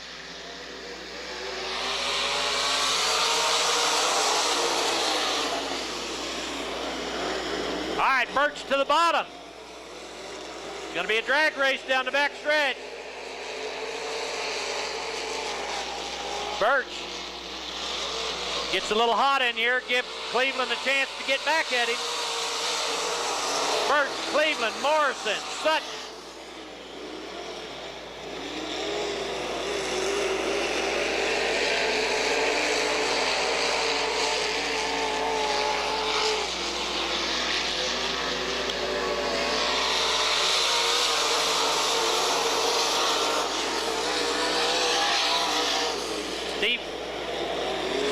All right, Birch to the bottom. Gonna be a drag race down the back stretch. Birch gets a little hot in here. Give Cleveland a chance to get back at him. Birch, Cleveland, Morrison, Sutton.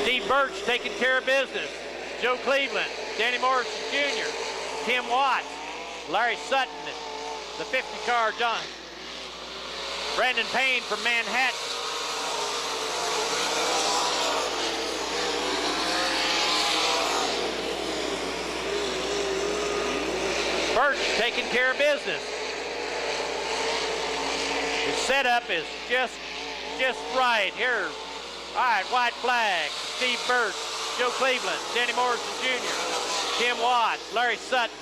Steve Birch taking care of business. Joe Cleveland, Danny Morrison Jr., Tim Watts, Larry Sutton, the 50 car, John. Brandon Payne from Manhattan. Birch taking care of business. His setup is just right here. All right, white flag. Steve Birch, Joe Cleveland, Danny Morrison Jr., Tim Watts, Larry Sutton,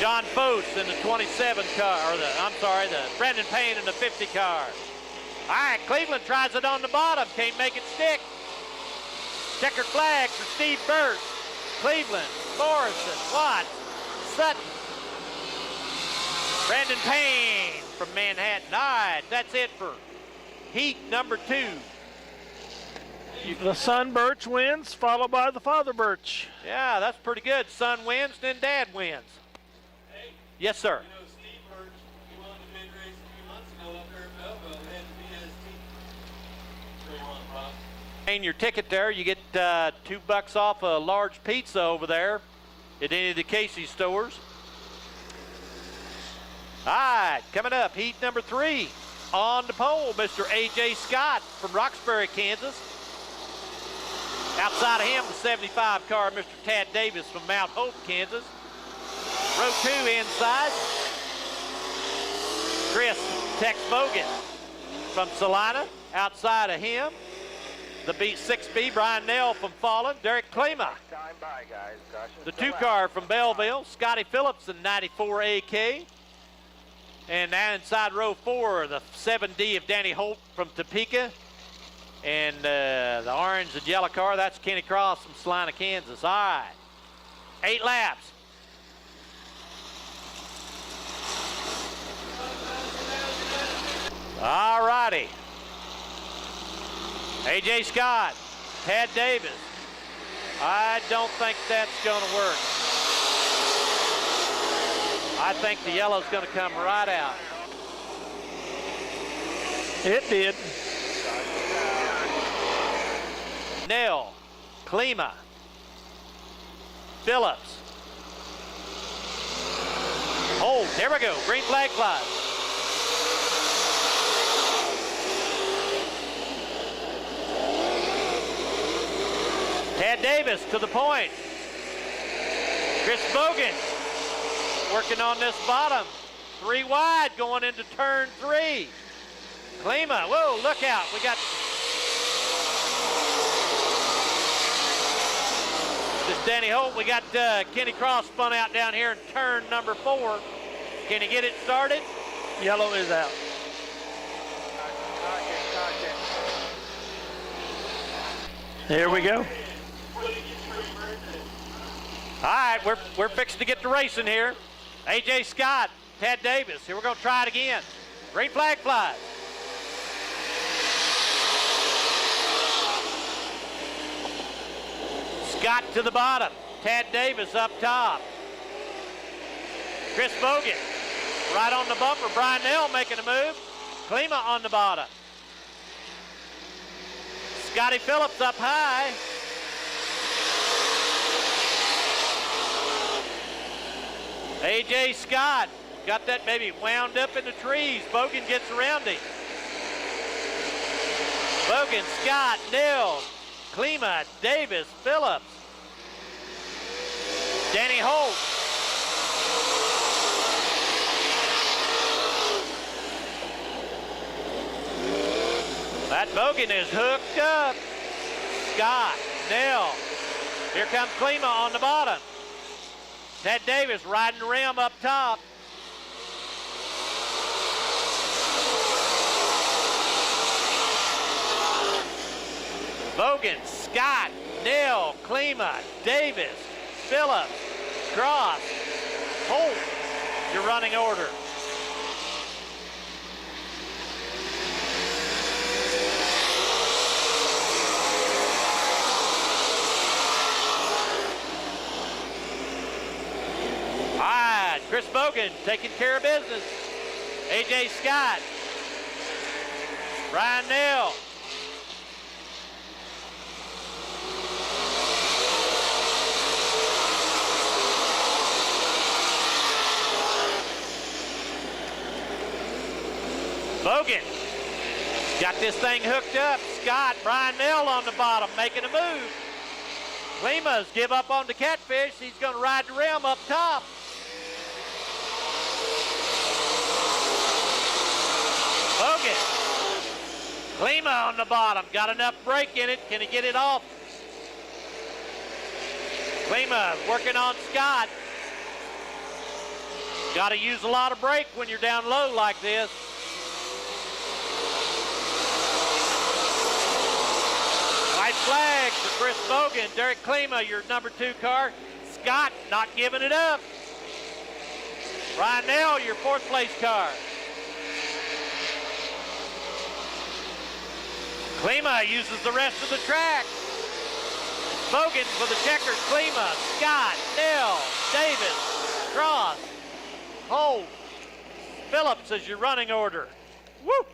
John Foose in the 27 car, or the Brandon Payne in the 50 car. All right, Cleveland tries it on the bottom, can't make it stick. Checkered flag for Steve Birch, Cleveland, Morrison, Watts, Sutton, Brandon Payne from Manhattan. All right, that's it for heat number 2. The son Birch wins, followed by the father Birch. Yeah, that's pretty good. Son wins, then dad wins. Hey, Yes, sir. you know, Steve Birch, he won the big race a few months ago up there in Belleville. They had to beat his team. Pretty well, Rob. Paying your ticket there, you get $2 off a large pizza over there at any of the Casey stores. All right, coming up, heat number 3. On the pole, Mr. A.J. Scott from Roxbury, Kansas. Outside of him, the 75 car, Mr. Tad Davis from Mount Hope, Kansas. Row 2 inside. Chris Tex Bogan from Salina. Outside of him, the 6B, Brian Nell from Fallen. Derek Klima. Time by, guys. Caution The still 2 out. car from Belleville, Scotty Phillips in 94 AK. And now inside row 4, the 7D of Danny Holt from Topeka. And the orange and yellow car, that's Kenny Cross from Salina, Kansas. All right, 8 laps. All righty. A.J. Scott, Tad Davis. I don't think that's going to work. I think the yellow's going to come right out. It did. Nell, Klima, Phillips, Holt. Here we go. Green flag flies. Tad Davis to the point. Chris Bogan working on this bottom. 3 wide going into turn 3. Klima, whoa, look out. We got this Danny Holt. We got Kenny Cross spun out down here in turn number 4. Can he get it started? Yellow is out. Here we go. All right, we're fixing to get to racing here. A.J. Scott, Tad Davis. Here we're going to try it again. Green flag flies. Scott to the bottom. Tad Davis up top. Chris Bogan right on the bumper. Brian Nell making a move. Klima on the bottom. Scotty Phillips up high. A.J. Scott got that baby wound up in the trees. Bogan gets around him. Bogan, Scott, Nell, Klima, Davis, Phillips, Danny Holt. That Bogan is hooked up. Scott, Nell. Here comes Klima on the bottom. Ted Davis riding the rim up top. Bogan, Scott, Nell, Klima, Davis, Phillips, Cross, Holt, your running order. All right, Chris Bogan taking care of business. AJ Scott, Ryan Nell. Bogan got this thing hooked up. Scott, Brian Nell on the bottom, making a move. Klima's give up on the catfish. He's going to ride the rim up top. Bogan. Klima on the bottom. Got enough brake in it. Can he get it off? Klima working on Scott. Got to use a lot of brake when you're down low like this. White flag for Chris Bogan. Derek Klima, your number 2 car. Scott not giving it up. Ryan Nell, your 4th place car. Klima uses the rest of the track. Bogan for the checkers. Klima, Scott, Nell, Davis, Cross, Holt, Phillips is your running order. Woo!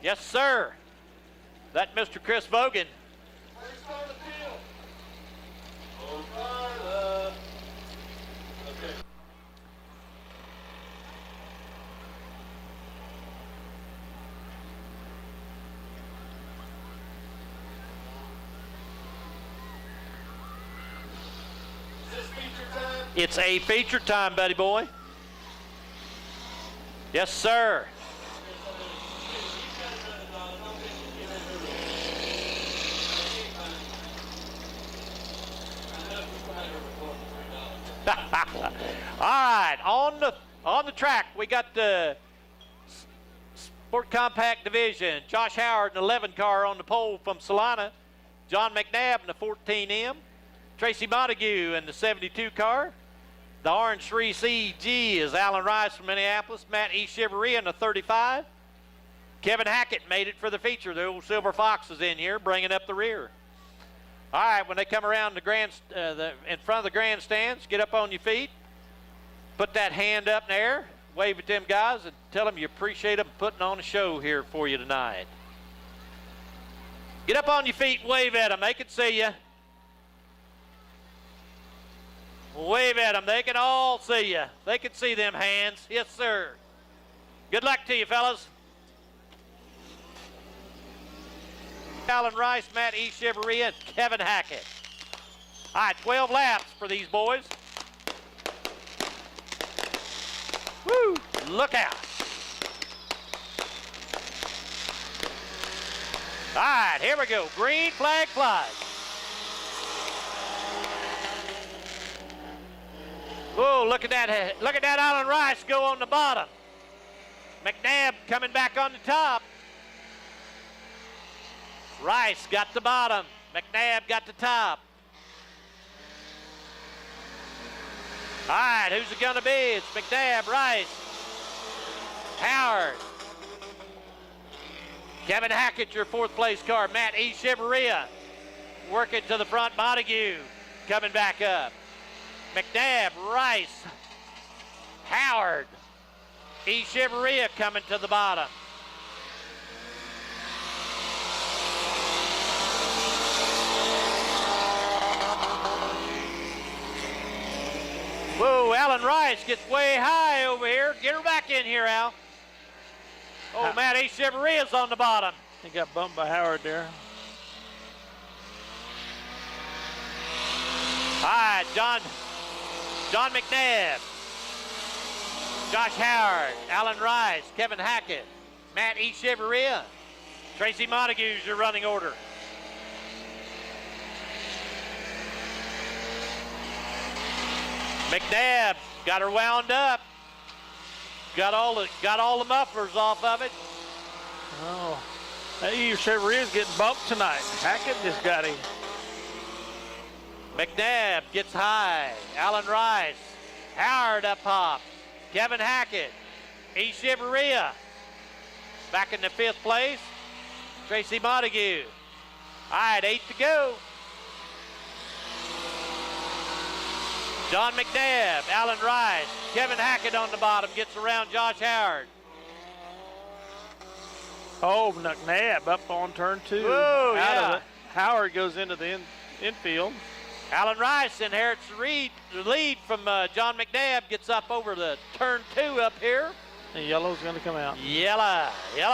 Yes, sir. That Mr. Chris Bogan. It's a feature time, buddy boy. Yes, sir. All right, on the track, we got the Sport Compact Division. Josh Howard, an 11 car on the pole from Salina. John McNabb in the 14M. Tracy Montague in the 72 car. The Orange 3CG is Alan Rice from Minneapolis. Matt Echeverria in the 35. Kevin Hackett made it for the feature. The old Silver Fox is in here, bringing up the rear. All right, when they come around the in front of the grandstands, get up on your feet. Put that hand up in the air. Wave at them guys and tell them you appreciate them putting on a show here for you tonight. Get up on your feet and wave at them. They can see you. Wave at them. They can all see you. They can see them hands. Yes, sir. Good luck to you, fellas. Alan Rice, Matt Echeverria, and Kevin Hackett. All right, 12 laps for these boys. Woo! Look out. All right, here we go. Green flag flies. Whoa, look at that. Look at that Alan Rice go on the bottom. McNabb coming back on the top. Rice got the bottom. McNabb got the top. All right, who's it gonna be? It's McNabb, Rice, Howard, Kevin Hackett, your 4th place car. Matt Echeverria working to the front. Montague coming back up. McNabb, Rice, Howard, Echeverria coming to the bottom. Whoa, Alan Rice gets way high over here. Get her back in here, Al. Oh, Matt Echeverria's on the bottom. He got bumped by Howard there. All right, John McNabb, Josh Howard, Alan Rice, Kevin Hackett, Matt Echeverria, Tracy Montague's your running order. McNabb got her wound up. Got all the mufflers off of it. Oh, that Chevrolet is getting bumped tonight. Hackett just got him. McNabb gets high. Alan Rice. Howard up top. Kevin Hackett. Echevarria back in the 5th place. Tracy Montague. All right, 8 to go. John McNabb, Alan Rice, Kevin Hackett on the bottom, gets around Josh Howard. Oh, McNabb up on turn 2. Whoa, Out of yeah. it. Howard goes into the infield. Alan Rice inherits the lead from John McNabb, gets up over the turn 2 up here. The yellow's going to come out. Yellow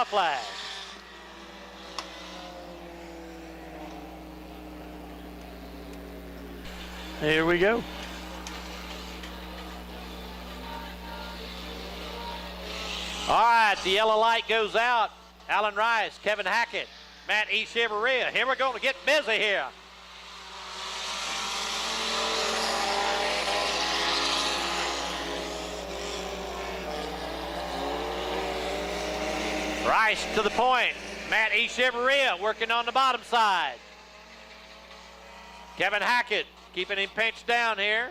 flag. Here we go. All right, the yellow light goes out. Alan Rice, Kevin Hackett, Matt Echevarria. Here we're going to get busy here. Rice to the point. Matt Echevarria working on the bottom side. Kevin Hackett keeping him pinched down here.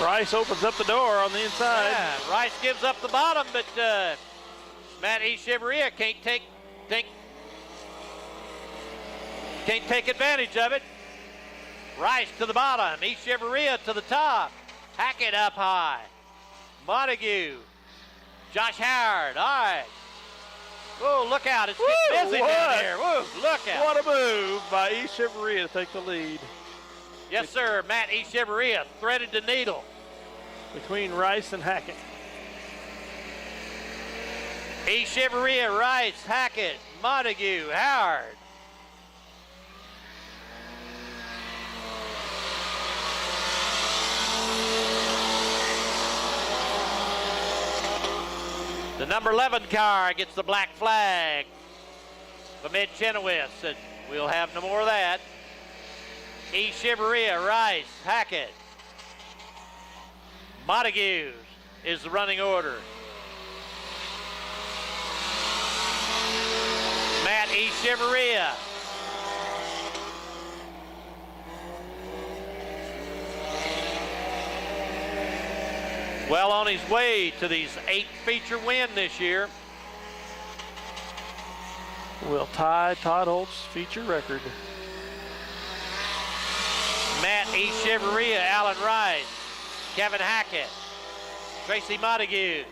Rice opens up the door on the inside. Yeah, Rice gives up the bottom, but Matt Echevarria can't take advantage of it. Rice to the bottom, Echevarria to the top. Hackett up high. Montague. Josh Howard, all right. Whoa, look out, it's getting busy down here. Whoa, look out. What a move by Echevarria to take the lead. Yes, sir, Matt Echevarria threaded the needle. Between Rice and Hackett. Echevarria, Rice, Hackett, Montague, Howard. The number 11 car gets the black flag for Mid-Chenoweth, and we'll have no more of that. Echevarria, Rice, Hackett. Montague is the running order. Matt Echevarria. Well on his way to these 8 feature win this year. Will tie Todd Holt's feature record. Matt Echevarria, Alan Rice, Kevin Hackett, Tracy Montague.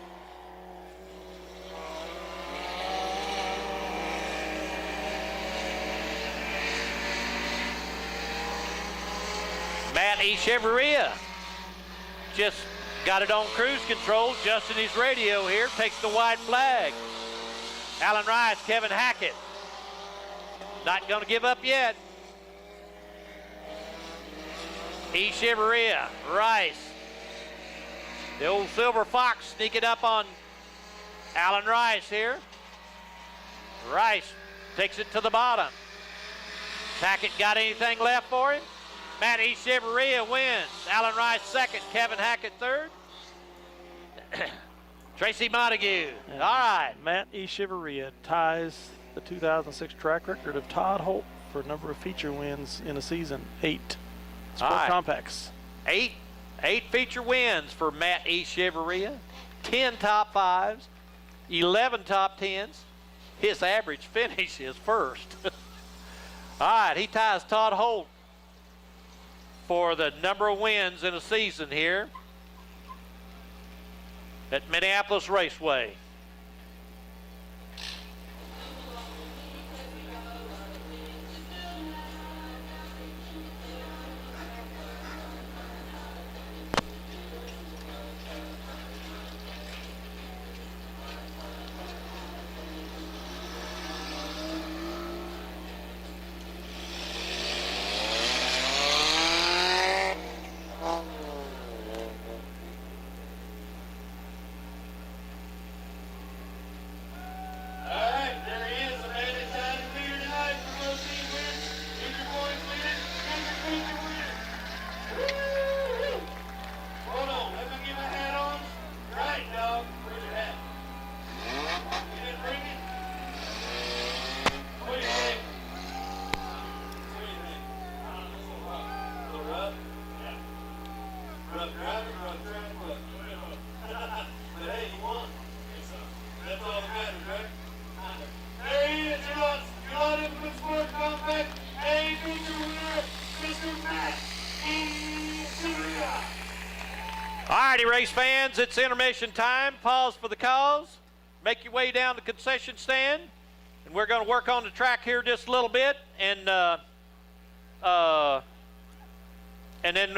Matt Echevarria just got it on cruise control, adjusting his radio here, takes the white flag. Alan Rice, Kevin Hackett. Not going to give up yet. Echevarria, Rice. The old Silver Fox sneaking up on Alan Rice here. Rice takes it to the bottom. Hackett got anything left for him? Matt Echevarria wins. Alan Rice second, Kevin Hackett third. Tracy Montague. And all right. Matt Echevarria ties the 2006 track record of Todd Holt for number of feature wins in a season. 8 Sport right. Compacts. 8 feature wins for Matt Echevarria. 10 top 5s, 11 top 10s. His average finish is first. All right, he ties Todd Holt for the number of wins in a season here at Minneapolis Raceway. Race fans, it's intermission time. Pause for the cause. Make your way down to the concession stand. And we're going to work on the track here just a little bit. And then